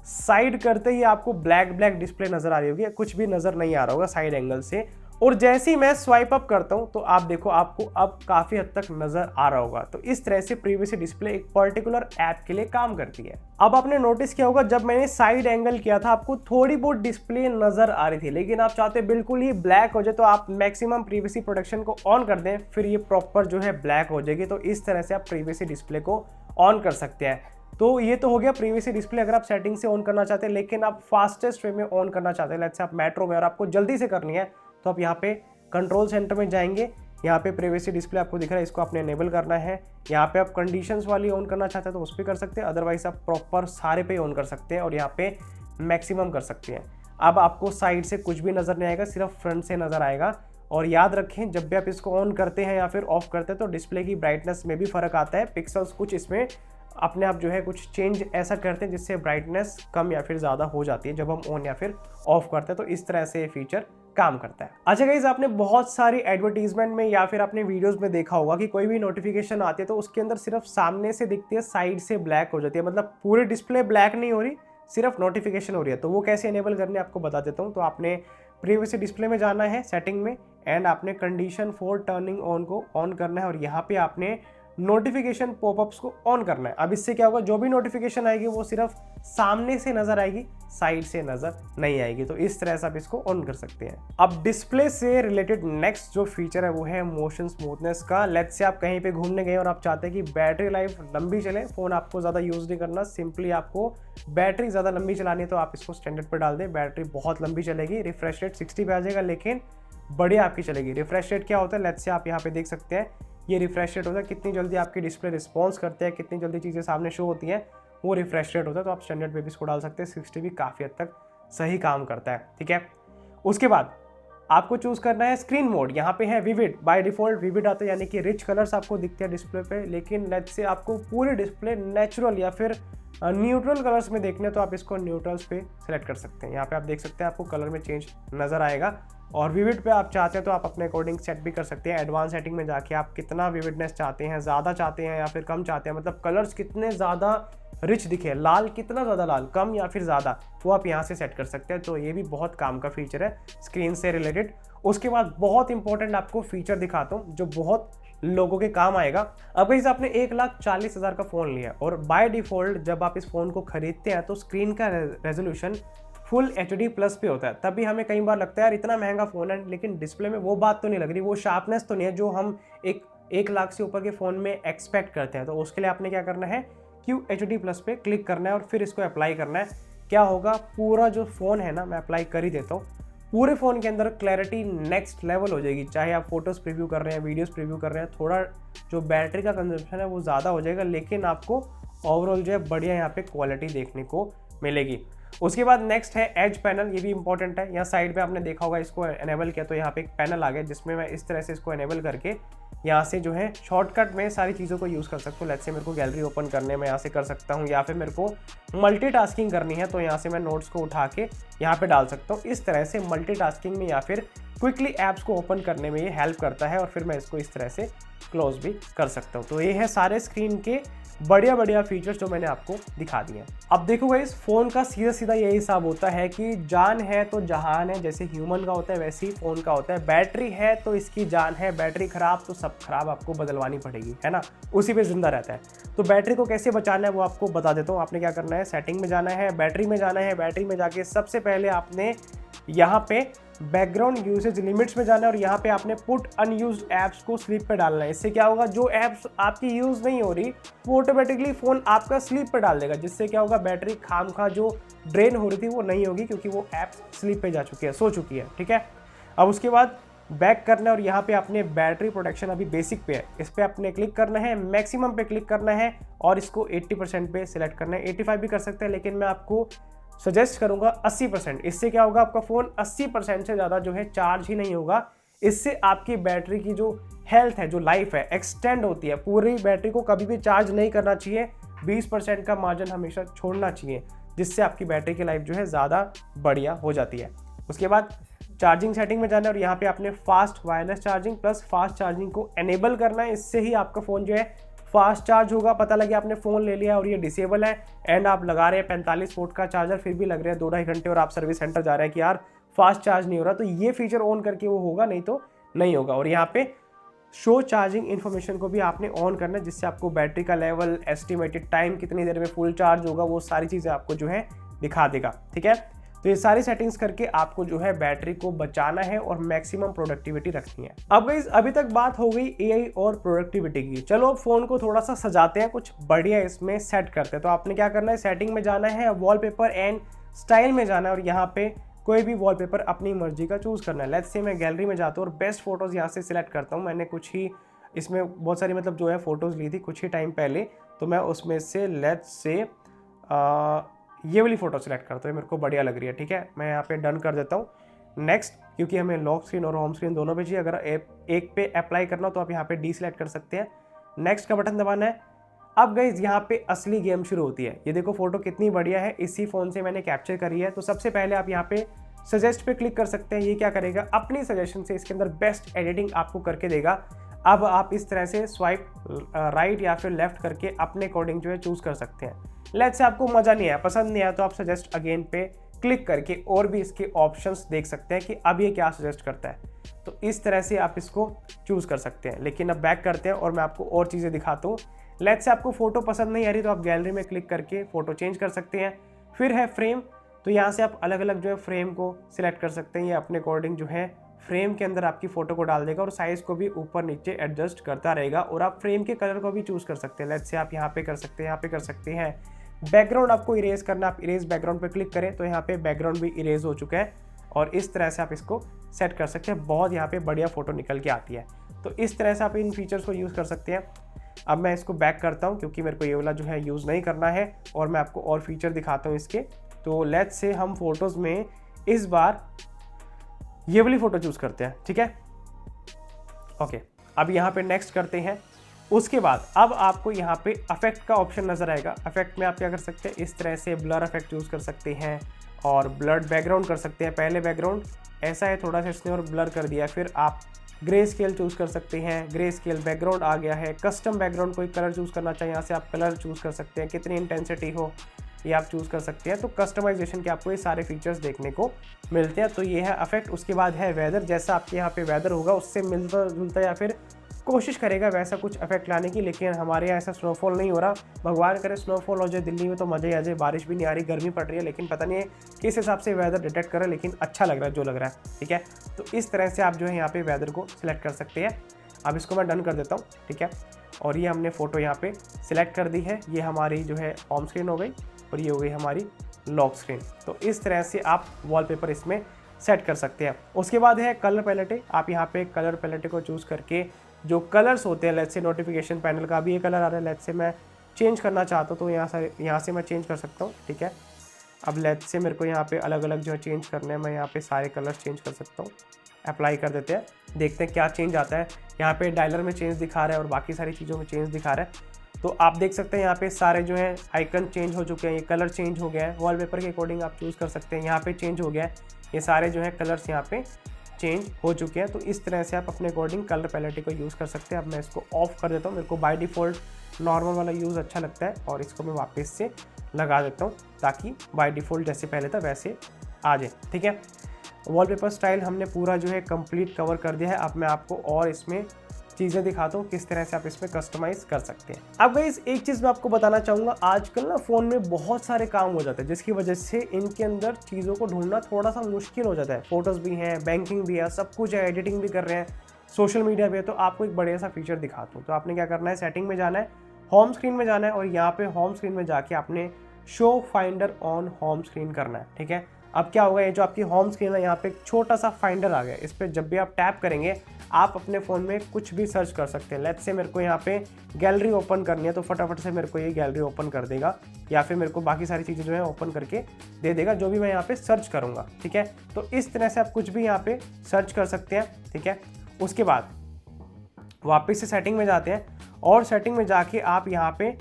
साइड करते ही आपको ब्लैक डिस्प्ले नज़र आ रही होगी, कुछ भी नज़र नहीं आ रहा होगा साइड एंगल से। और जैसे ही मैं स्वाइप अप करता हूं तो आप देखो, आपको अब काफी हद तक नजर आ रहा होगा। तो इस तरह से प्रीवियस डिस्प्ले एक पर्टिकुलर ऐप के लिए काम करती है। अब आपने नोटिस किया होगा जब मैंने साइड एंगल किया था आपको थोड़ी बहुत डिस्प्ले नजर आ रही थी, लेकिन आप चाहते बिल्कुल ही ब्लैक हो जाए तो आप मैक्सिमम प्रीवियस प्रोटेक्शन को ऑन कर दें, फिर ये प्रॉपर जो है ब्लैक हो जाएगी। तो इस तरह से आप प्रीवियस डिस्प्ले को ऑन कर सकते हैं। तो ये तो हो गया प्रीवियस डिस्प्ले अगर आप सेटिंग से ऑन करना चाहते हैं, लेकिन आप फास्टेस्ट वे में ऑन करना चाहते हैं, लेट्स से आप मेट्रो में और आपको जल्दी से करनी है, तो आप यहाँ पे कंट्रोल सेंटर में जाएंगे, यहाँ पे प्रीवियस डिस्प्ले आपको दिख रहा है, इसको आपने एनेबल करना है। यहाँ पे आप कंडीशंस वाली ऑन करना चाहते हैं तो उस पर कर सकते हैं, अदरवाइज आप प्रॉपर सारे पे ऑन कर सकते हैं और यहाँ पे मैक्सिमम कर सकते हैं। अब आपको साइड से कुछ भी नज़र नहीं आएगा, सिर्फ फ्रंट से नज़र आएगा। और याद रखें जब भी आप इसको ऑन करते हैं या फिर ऑफ करते हैं तो डिस्प्ले की ब्राइटनेस में भी फ़र्क आता है, पिक्सल्स कुछ इसमें अपने आप जो है कुछ चेंज ऐसा करते हैं जिससे ब्राइटनेस कम या फिर ज़्यादा हो जाती है जब हम ऑन या फिर ऑफ करते हैं। तो इस तरह से ये फीचर काम करता है। अच्छा गाइस, आपने बहुत सारी एडवर्टीजमेंट में या फिर आपने वीडियोस में देखा होगा कि कोई भी नोटिफिकेशन आती है तो उसके अंदर सिर्फ सामने से दिखती है, साइड से ब्लैक हो जाती है, मतलब पूरी डिस्प्ले ब्लैक नहीं हो रही, सिर्फ नोटिफिकेशन हो रही है। तो वो कैसे इनेबल करने आपको बता देता हूँ। तो आपने प्रीवियस डिस्प्ले में जाना है सेटिंग में, एंड आपने कंडीशन फॉर टर्निंग ऑन को ऑन करना है और यहाँ पे आपने नोटिफिकेशन पॉपअप्स को ऑन करना है। अब इससे क्या होगा, जो भी नोटिफिकेशन आएगी वो सिर्फ सामने से नजर आएगी, साइड से नजर नहीं आएगी। तो इस तरह से आप इसको ऑन कर सकते हैं। अब डिस्प्ले से रिलेटेड नेक्स्ट जो फीचर है वो है मोशन स्मूथनेस का। लेट्स से आप कहीं पे घूमने गए और आप चाहते हैं कि बैटरी लाइफ लंबी चले, फोन आपको ज्यादा यूज नहीं करना, सिंपली आपको बैटरी ज्यादा लंबी चलानी है, तो आप इसको स्टैंडर्ड पर डाल दें, बैटरी बहुत लंबी चलेगी, रिफ्रेश रेट 60 पे आ जाएगा, लेकिन बढ़िया आपकी चलेगी। रिफ्रेश रेट क्या होता है, लेट्स से आप यहाँ पे देख सकते हैं, ये रिफ्रेश रेट होता है, कितनी जल्दी आपकी डिस्प्ले रिस्पॉन्स करते हैं, कितनी जल्दी चीज़ें सामने शो होती हैं, वो रिफ्रेश रेट होता है। तो आप स्टैंडर्ड पे भी इसको डाल सकते हैं, 60 भी काफ़ी हद तक सही काम करता है, ठीक है। उसके बाद आपको चूज़ करना है स्क्रीन मोड, यहाँ पे है विविड, बाय डिफॉल्ट विविड आता है, यानी कि रिच कलर्स आपको दिखते हैं डिस्प्ले पे। लेकिन लेट्स से आपको पूरी डिस्प्ले नेचुरल या फिर न्यूट्रल कलर्स में देखने, तो आप इसको न्यूट्रल्स पे सेलेक्ट कर सकते हैं। यहाँ पे आप देख सकते हैं आपको कलर में चेंज नज़र आएगा। और विविड पे आप चाहते हैं तो आप अपने अकॉर्डिंग सेट भी कर सकते हैं। एडवांस सेटिंग में जाके आप कितना विविडनेस चाहते हैं, ज़्यादा चाहते हैं या फिर कम चाहते हैं, मतलब कलर्स कितने ज़्यादा रिच दिखे, लाल कितना ज़्यादा लाल, कम या फिर ज़्यादा, वो आप यहाँ से सेट कर सकते हैं। तो ये भी बहुत काम का फीचर है स्क्रीन से रिलेटेड। उसके बाद बहुत इंपॉर्टेंट आपको फीचर दिखाता हूँ जो बहुत लोगों के काम आएगा। अब गाइस आपने 1,40,000 का फ़ोन लिया और बाय डिफ़ॉल्ट जब आप इस फ़ोन को खरीदते हैं तो स्क्रीन का रेजोल्यूशन फुल HD प्लस पे होता है। तभी हमें कई बार लगता है यार इतना महंगा फ़ोन है, लेकिन डिस्प्ले में वो बात तो नहीं लग रही, वो शार्पनेस तो नहीं है जो हम एक लाख से ऊपर के फ़ोन में एक्सपेक्ट करते हैं। तो उसके लिए आपने क्या करना है, QHD प्लस पे क्लिक करना है और फिर इसको अप्लाई करना है। क्या होगा, पूरा जो फ़ोन है ना, मैं अप्लाई कर ही देता हूँ, पूरे फ़ोन के अंदर क्लैरिटी नेक्स्ट लेवल हो जाएगी। चाहे आप फोटोज़ प्रीव्यू कर रहे हैं, वीडियोस प्रीव्यू कर रहे हैं, थोड़ा जो बैटरी का कंजप्शन है वो ज़्यादा हो जाएगा, लेकिन आपको ओवरऑल जो है बढ़िया यहाँ पे क्वालिटी देखने को मिलेगी। उसके बाद नेक्स्ट है एज पैनल, ये भी इंपॉर्टेंट है। यहाँ साइड पे आपने देखा होगा, इसको एनेबल किया तो यहाँ पे एक पैनल आ गया जिसमें मैं इस तरह से इसको एनेबल करके यहाँ से जो है शॉर्टकट में सारी चीज़ों को यूज़ कर सकता हूँ। लेट्स से मेरे को गैलरी ओपन करने में यहाँ से कर सकता हूँ, या फिर मेरे को मल्टीटास्किंग करनी है तो यहाँ से मैं नोट्स को उठा के यहाँ पे डाल सकता हूँ। इस तरह से मल्टीटास्किंग में या फिर क्विकली ऐप्स को ओपन करने में ये हेल्प करता है और फिर मैं इसको इस तरह से क्लोज भी कर सकता हूँ। तो ये है सारे स्क्रीन के बढ़िया फीचर्स जो मैंने आपको दिखा दिए हैं। अब देखो गाइस, फ़ोन का सीधा सीधा यही हिसाब होता है कि जान है तो जहान है, जैसे ह्यूमन का होता है वैसे ही फ़ोन का होता है। बैटरी है तो इसकी जान है, बैटरी खराब तो सब खराब, आपको बदलवानी पड़ेगी, है ना, उसी पे जिंदा रहता है। तो बैटरी को कैसे बचाना है वो आपको बता देता हूँ। आपने क्या करना है, सेटिंग में जाना है, बैटरी में जाना है, बैटरी में जाके सबसे पहले आपने यहाँ पे बैकग्राउंड यूसेज लिमिट्स में जाना है और यहाँ पे आपने पुट अनयूज्ड ऐप्स को स्लीप पे डालना है। इससे क्या होगा, जो ऐप्स आपकी यूज़ नहीं हो रही वो ऑटोमेटिकली फ़ोन आपका स्लीप पे डाल देगा, जिससे क्या होगा, बैटरी खामखा जो ड्रेन हो रही थी वो नहीं होगी, क्योंकि वो ऐप स्लीप पे जा चुकी है, सो चुकी है, ठीक है। अब उसके बाद बैक करना है और यहाँ पे आपने बैटरी प्रोटेक्शन अभी बेसिक पे है, इस पर आपने क्लिक करना है, मैक्सिमम पे क्लिक करना है और इसको 80% पे सिलेक्ट करना है। 85 भी कर सकते हैं, लेकिन मैं आपको सजेस्ट करूंगा 80%। इससे क्या होगा, आपका फ़ोन 80% से ज़्यादा जो है चार्ज ही नहीं होगा, इससे आपकी बैटरी की जो हेल्थ है, जो लाइफ है, एक्सटेंड होती है। पूरी बैटरी को कभी भी चार्ज नहीं करना चाहिए, 20% का मार्जिन हमेशा छोड़ना चाहिए, जिससे आपकी बैटरी की लाइफ जो है ज़्यादा बढ़िया हो जाती है। उसके बाद चार्जिंग सेटिंग में जाना है और यहाँ पे आपने fast wireless charging plus fast charging को एनेबल करना है। इससे ही आपका फ़ोन जो है फास्ट चार्ज होगा। पता लगे आपने फ़ोन ले लिया और ये डिसेबल है एंड आप लगा रहे हैं 45 वोल्ट का चार्जर, फिर भी लग रहे हैं 2-2.5 घंटे और आप सर्विस सेंटर जा रहे हैं कि यार फास्ट चार्ज नहीं हो रहा, तो ये फीचर ऑन करके वो होगा, नहीं तो नहीं होगा। और यहाँ पे शो चार्जिंग इन्फॉर्मेशन को भी आपने ऑन करना है, जिससे आपको बैटरी का लेवल, एस्टिमेटेड टाइम, कितनी देर में फुल चार्ज होगा, वो सारी चीज़ें आपको जो है दिखा देगा। ठीक है, तो ये सारी सेटिंग्स करके आपको जो है बैटरी को बचाना है और मैक्सिमम प्रोडक्टिविटी रखनी है। अब गाइस अभी तक बात हो गई एआई और प्रोडक्टिविटी की। चलो अब फोन को थोड़ा सा सजाते हैं, कुछ बढ़िया इसमें सेट करते हैं। तो आपने क्या करना है, सेटिंग में जाना है, वॉलपेपर एंड स्टाइल में जाना है और यहाँ पे कोई भी वॉलपेपर अपनी मर्जी का चूज करना है। लेट्स से मैं गैलरी में जाता हूँ और बेस्ट फोटोज यहाँ से सिलेक्ट करता हूँ। मैंने कुछ ही इसमें बहुत सारी मतलब जो है फोटोज ली थी कुछ ही टाइम पहले, तो मैं उसमें से लेट्स से ये वाली फोटो सिलेक्ट करता हूँ, मेरे को बढ़िया लग रही है। ठीक है, मैं यहाँ पे डन कर देता हूँ। नेक्स्ट, क्योंकि हमें लॉक स्क्रीन और होम स्क्रीन दोनों पे चाहिए, अगर एक पे अप्लाई करना हो तो आप यहाँ पे डी सिलेक्ट कर सकते हैं। नेक्स्ट का बटन दबाना है। अब गाइस यहाँ पे असली गेम शुरू होती है। ये देखो फोटो कितनी बढ़िया है, इसी फोन से मैंने कैप्चर करी है। तो सबसे पहले आप यहाँ पे सजेस्ट पे क्लिक कर सकते हैं। ये क्या करेगा, अपनी सजेशन से इसके अंदर बेस्ट एडिटिंग आपको करके देगा। अब आप इस तरह से स्वाइप राइट या फिर लेफ्ट करके अपने अकॉर्डिंग जो है चूज कर सकते हैं। लेट्स से आपको मजा नहीं आया, पसंद नहीं आया, तो आप सजेस्ट अगेन पे क्लिक करके और भी इसके ऑप्शंस देख सकते हैं कि अब ये क्या सजेस्ट करता है। तो इस तरह से आप इसको चूज कर सकते हैं। लेकिन अब बैक करते हैं और मैं आपको और चीजें दिखाता हूँ। लेट्स से आपको फोटो पसंद नहीं आ रही तो आप गैलरी में क्लिक करके फोटो चेंज कर सकते हैं। फिर है फ्रेम, तो यहाँ से आप अलग अलग जो है फ्रेम को सिलेक्ट कर सकते हैं। ये अपने अकॉर्डिंग जो है फ्रेम के अंदर आपकी फोटो को डाल देगा और साइज को भी ऊपर नीचे एडजस्ट करता रहेगा। और आप फ्रेम के कलर को भी चूज कर सकते हैं। लेट्स से आप यहाँ पे कर सकते हैं, यहाँ पे कर सकते हैं। बैकग्राउंड आपको इरेज करना, आप इरेज बैकग्राउंड पे क्लिक करें तो यहाँ पे बैकग्राउंड भी इरेज हो चुका है और इस तरह से आप इसको सेट कर सकते हैं। बहुत यहाँ पे बढ़िया फोटो निकल के आती है। तो इस तरह से आप इन फीचर्स को यूज़ कर सकते हैं। अब मैं इसको बैक करता हूँ क्योंकि मेरे को ये वाला जो है यूज़ नहीं करना है और मैं आपको और फीचर दिखाता हूँ इसके। तो लेट्स से हम फोटोज़ में इस बार ये वाली फ़ोटो चूज़ करते हैं। ठीक है, ओके, अब यहाँ पे नेक्स्ट करते हैं। उसके बाद अब आपको यहाँ पे अफेक्ट का ऑप्शन नज़र आएगा। अफेक्ट में आप क्या कर सकते हैं, इस तरह से ब्लर अफेक्ट चूज़ कर सकते हैं और ब्लड बैकग्राउंड कर सकते हैं। पहले बैकग्राउंड ऐसा है थोड़ा सा, इसने और ब्लर कर दिया। फिर आप ग्रे स्केल चूज़ कर सकते हैं, ग्रे स्केल बैकग्राउंड आ गया है। कस्टम बैकग्राउंड कोई कलर चूज़ करना चाहिए, यहाँ से आप कलर चूज़ कर सकते हैं, कितनी इंटेंसिटी हो ये आप चूज़ कर सकते हैं। तो कस्टमाइजेशन के आपको ये सारे फीचर्स देखने को मिलते हैं। तो ये है अफेक्ट। उसके बाद है वेदर, जैसा आपके यहाँ पे वेदर होगा उससे मिलता जुलता या फिर कोशिश करेगा वैसा कुछ इफेक्ट लाने की। लेकिन हमारे यहाँ ऐसा स्नोफॉल नहीं हो रहा, भगवान करे स्नोफॉल हो जाए दिल्ली में तो मज़ा ही आ जाए। बारिश भी नहीं आ रही, गर्मी पड़ रही है, लेकिन पता नहीं है किस हिसाब से वेदर डिटेक्ट करे, लेकिन अच्छा लग रहा है जो लग रहा है। ठीक है, तो इस तरह से आप जो है यहाँ पे वेदर को सिलेक्ट कर सकते हैं। अब इसको मैं डन कर देता हूँ। ठीक है, और ये हमने फ़ोटो यहाँ पे सिलेक्ट कर दी है। ये हमारी जो है होम स्क्रीन हो गई और ये हो गई हमारी लॉक स्क्रीन। तो इस तरह से आप वॉलपेपर इसमें सेट कर सकते हैं। उसके बाद है कलर पैलेटे। आप यहाँ पे कलर पैलेटे को चूज़ करके जो कलर्स होते हैं, लेट्स से नोटिफिकेशन पैनल का भी ये कलर आ रहा है, लेट्स से मैं चेंज करना चाहता हूँ तो यहाँ से मैं चेंज कर सकता हूँ। ठीक है, अब लेट्स से मेरे को यहाँ पे अलग अलग जो है चेंज करने हैं, मैं यहाँ पे सारे कलर्स चेंज कर सकता हूँ। अप्लाई कर देते हैं, देखते हैं क्या चेंज आता है। यहाँ पे डायलर में चेंज दिखा रहा है और बाकी सारी चीज़ों में चेंज दिखा रहा है। तो आप देख सकते हैं यहाँ पे सारे जो है आइकन चेंज हो चुके हैं, ये कलर चेंज हो गया है। वॉलपेपर के अकॉर्डिंग आप चूज़ कर सकते हैं, यहाँ पे चेंज हो गया है, ये सारे जो है कलर्स यहाँ पे चेंज हो चुके हैं। तो इस तरह से आप अपने अकॉर्डिंग कलर पैलेट को यूज़ कर सकते हैं। अब मैं इसको ऑफ कर देता हूँ, मेरे को बाय डिफ़ॉल्ट नॉर्मल वाला यूज़ अच्छा लगता है और इसको मैं वापस से लगा देता हूँ ताकि बाय डिफ़ॉल्ट जैसे पहले था वैसे आ जाए। ठीक है, वॉलपेपर स्टाइल हमने पूरा जो है कंप्लीट कवर कर दिया है। अब मैं आपको और इसमें चीज़ें दिखाता हूँ किस तरह से आप इसमें कस्टमाइज कर सकते हैं। अब गाइस एक चीज़ मैं आपको बताना चाहूँगा, आजकल ना फ़ोन में बहुत सारे काम हो जाते हैं जिसकी वजह से इनके अंदर चीज़ों को ढूंढना थोड़ा सा मुश्किल हो जाता है। फोटोज़ भी हैं, बैंकिंग भी है, सब कुछ है, एडिटिंग भी कर रहे हैं, सोशल मीडिया भी है। तो आपको एक बढ़िया सा फीचर दिखाता हूँ। तो आपने क्या करना है, सेटिंग में जाना है, होम स्क्रीन में जाना है और यहाँ पे होम स्क्रीन में जाके आपने show finder on home screen करना है। ठीक है, अब क्या होगा, ये जो आपकी होम स्क्रीन है यहाँ पे एक छोटा सा फाइंडर आ गया, इस पर जब भी आप टैप करेंगे आप अपने फ़ोन में कुछ भी सर्च कर सकते हैं। लेट्स से मेरे को यहाँ पे गैलरी ओपन करनी है तो फटाफट से मेरे को ये गैलरी ओपन कर देगा, या फिर मेरे को बाकी सारी चीज़ें जो है ओपन करके दे देगा जो भी मैं यहाँ पे सर्च करूँगा। ठीक है, तो इस तरह से आप कुछ भी यहाँ पे सर्च कर सकते हैं। ठीक है, उसके बाद वापस से सेटिंग में जाते हैं और सेटिंग में जाके आप यहाँ पे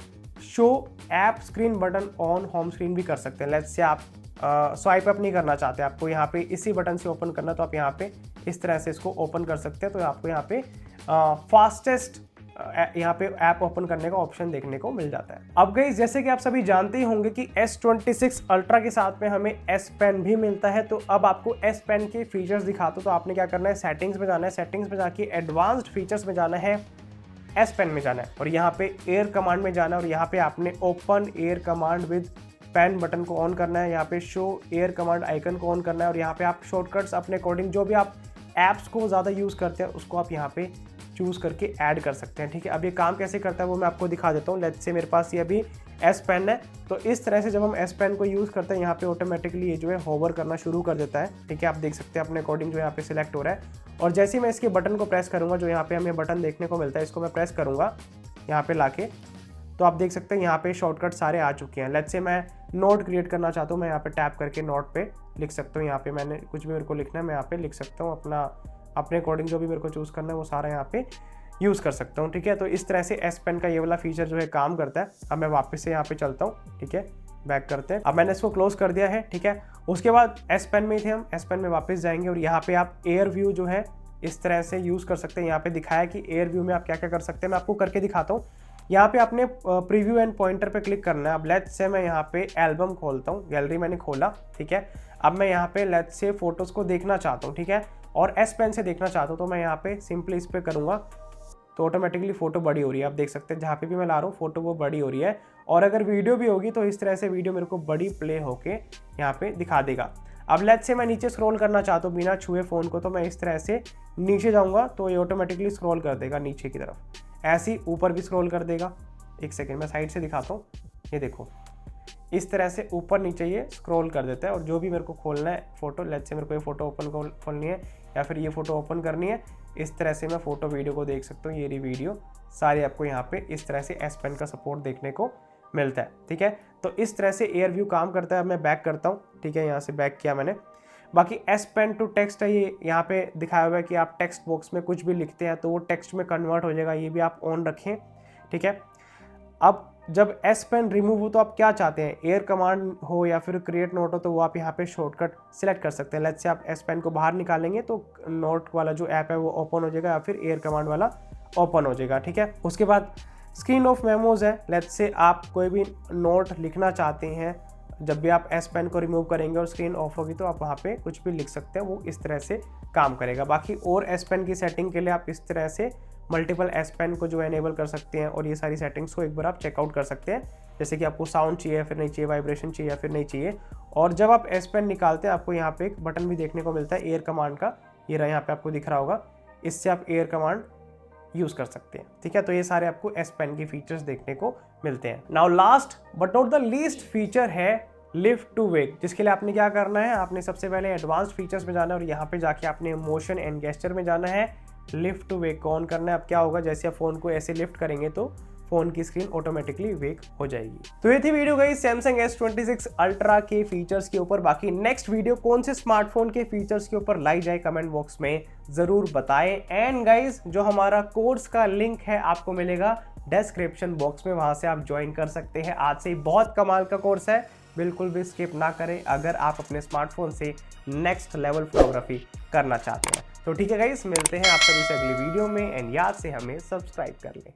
show app screen button on home screen भी कर सकते हैं। लेट्स से आप स्वाइप अप नहीं करना चाहते, आपको यहाँ पे इसी बटन से ओपन करना, तो आप यहाँ पे इस तरह से इसको ओपन कर सकते हैं। तो आपको यहाँ पे फास्टेस्ट यहाँ पे ऐप ओपन करने का ऑप्शन देखने को मिल जाता है। अब गाइस, जैसे कि आप सभी जानते ही होंगे कि S26 अल्ट्रा के साथ में हमें S Pen भी मिलता है। तो अब आपको S Pen के फीचर्स दिखाता हूं, तो आपने क्या करना है, सेटिंग्स में जाना है, सेटिंग्स में जाके एडवांस्ड फीचर्स में जाना है, S Pen में जाना है और यहाँ पे एयर कमांड में जाना है और यहाँ पे आपने open air command with pen button को ऑन करना है, यहाँ पे शो एयर कमांड आइकन को ऑन करना है और यहाँ पे आप शॉर्टकट्स अपने अकॉर्डिंग जो भी आप ऐप्स को ज़्यादा यूज़ करते हैं उसको आप यहाँ पे चूज़ करके ऐड कर सकते हैं। ठीक है, अब ये काम कैसे करता है वो मैं आपको दिखा देता हूँ। लेट्स से मेरे पास ये अभी S Pen है, तो इस तरह से जब हम S Pen को यूज़ करते हैं यहाँ पे ऑटोमेटिकली ये जो है होवर करना शुरू कर देता है। ठीक है, आप देख सकते हैं अपने अकॉर्डिंग जो यहाँ पे सिलेक्ट हो रहा है और जैसे ही मैं इसके बटन को प्रेस करूँगा, जो यहाँ पे हमें बटन देखने को मिलता है, इसको मैं प्रेस करूँगा यहाँ पे लाके, तो आप देख सकते हैं यहाँ पे शॉर्टकट सारे आ चुके हैं। लेट्स से मैं नोट क्रिएट करना चाहता हूँ, मैं यहाँ पे टैप करके नोट पे लिख सकता हूँ। यहाँ पे मैंने कुछ भी मेरे को लिखना है मैं यहाँ पे लिख सकता हूँ, अपने अकॉर्डिंग जो भी मेरे को चूज़ करना है वो सारा यहाँ पे यूज़ कर सकता हूँ। ठीक है, तो इस तरह से S Pen का ये वाला फीचर जो है काम करता है। अब मैं वापस से यहाँ पे चलता हूँ। ठीक है, बैक करते हैं, अब मैंने इसको क्लोज कर दिया है। ठीक है, उसके बाद S Pen में ही थे हम, S Pen में वापस जाएंगे और यहाँ पे आप एयर व्यू जो है इस तरह से यूज़ कर सकते हैं। यहाँ पे दिखाया कि एयर व्यू में आप क्या क्या कर सकते हैं, मैं आपको करके दिखाता हूँ। यहाँ पे आपने प्रीव्यू एंड पॉइंटर पे क्लिक करना है। अब लेट्स से मैं यहाँ पे एल्बम खोलता हूँ, गैलरी मैंने खोला। ठीक है, अब मैं यहाँ पे लेट्स से फोटोज़ को देखना चाहता हूँ। ठीक है, और S Pen से देखना चाहता हूँ, तो मैं यहाँ पे सिंपली इस पर करूँगा तो ऑटोमेटिकली फ़ोटो बड़ी हो रही है। आप देख सकते हैं जहाँ पे भी मैं ला रहा हूँ फ़ोटो वो बड़ी हो रही है। और अगर वीडियो भी होगी तो इस तरह से वीडियो मेरे को बड़ी प्ले होके यहाँ पे दिखा देगा। अब लेट्स से मैं नीचे स्क्रॉल करना चाहता हूँ बिना छुए फ़ोन को, तो मैं इस तरह से नीचे जाऊँगा तो ये ऑटोमेटिकली स्क्रॉल कर देगा नीचे की तरफ, ऐसे ही ऊपर भी स्क्रॉल कर देगा। एक सेकेंड मैं साइड से दिखाता हूँ, ये देखो इस तरह से ऊपर नीचे ये स्क्रॉल कर देता है। और जो भी मेरे को खोलना है फ़ोटो, लेट्स से मेरे को ये फ़ोटो ओपन खोलनी है या फिर ये फ़ोटो ओपन करनी है, इस तरह से मैं फ़ोटो वीडियो को देख सकता हूँ। ये रही वीडियो सारी आपको यहाँ पे इस तरह से S Pen का सपोर्ट देखने को मिलता है। ठीक है, तो इस तरह से एयर व्यू काम करता है। अब मैं बैक करता हूँ। ठीक है, यहाँ से बैक किया मैंने। बाकी S Pen टू टेक्स्ट है, ये यहाँ पे दिखाया हुआ है कि आप टेक्स्ट बॉक्स में कुछ भी लिखते हैं तो वो टेक्स्ट में कन्वर्ट हो जाएगा, ये भी आप ऑन रखें। ठीक है, अब जब S Pen रिमूव हो तो आप क्या चाहते हैं, एयर कमांड हो या फिर क्रिएट नोट हो, तो वो आप यहाँ पे शॉर्टकट सिलेक्ट कर सकते हैं। लेट्स से आप S Pen को बाहर निकालेंगे तो नोट वाला जो ऐप है वो ओपन हो जाएगा या फिर एयर कमांड वाला ओपन हो जाएगा। ठीक है, उसके बाद स्क्रीन ऑफ मेमोज है। लेट्स से आप कोई भी नोट लिखना चाहते हैं, जब भी आप S Pen को रिमूव करेंगे और स्क्रीन ऑफ होगी तो आप वहाँ पे कुछ भी लिख सकते हैं, वो इस तरह से काम करेगा। बाकी और S Pen की सेटिंग के लिए आप इस तरह से मल्टीपल S Pen को जो एनेबल कर सकते हैं और ये सारी सेटिंग्स को एक बार आप चेकआउट कर सकते हैं, जैसे कि आपको साउंड चाहिए या फिर नहीं चाहिए, वाइब्रेशन चाहिए या फिर नहीं चाहिए। और जब आप S Pen निकालते हैं आपको यहाँ पे एक बटन भी देखने को मिलता है एयर कमांड का, ये रहा यहाँ पे आपको दिख रहा होगा, इससे आप एयर कमांड यूज़ कर सकते हैं। ठीक है, तो ये सारे आपको S Pen के फीचर्स देखने को मिलते हैं। Now last but not the least feature है लिफ्ट टू वेक, जिसके लिए आपने क्या करना है, आपने सबसे पहले एडवांस्ड फीचर्स में जाना है और यहाँ पे जाके आपने मोशन एंड गेस्चर में जाना है, लिफ्ट टू वेक को ऑन करना है। अब क्या होगा, जैसे आप फ़ोन को ऐसे लिफ्ट करेंगे तो फ़ोन की स्क्रीन ऑटोमेटिकली वेक हो जाएगी। तो ये थी वीडियो गई सैमसंग S26 अल्ट्रा के फीचर्स के ऊपर। बाकी नेक्स्ट वीडियो कौन से स्मार्टफोन के फीचर्स के ऊपर लाई जाए कमेंट बॉक्स में ज़रूर बताएं। एंड गाइज, जो हमारा कोर्स का लिंक है आपको मिलेगा डिस्क्रिप्शन बॉक्स में, वहाँ से आप ज्वाइन कर सकते हैं। आज से ही बहुत कमाल का कोर्स है, बिल्कुल भी स्किप ना करें अगर आप अपने स्मार्टफोन से नेक्स्ट लेवल फोटोग्राफी करना चाहते हैं। तो ठीक है गाइस, मिलते हैं आप सभी से अगली वीडियो में एंड याद से हमें सब्सक्राइब कर लें।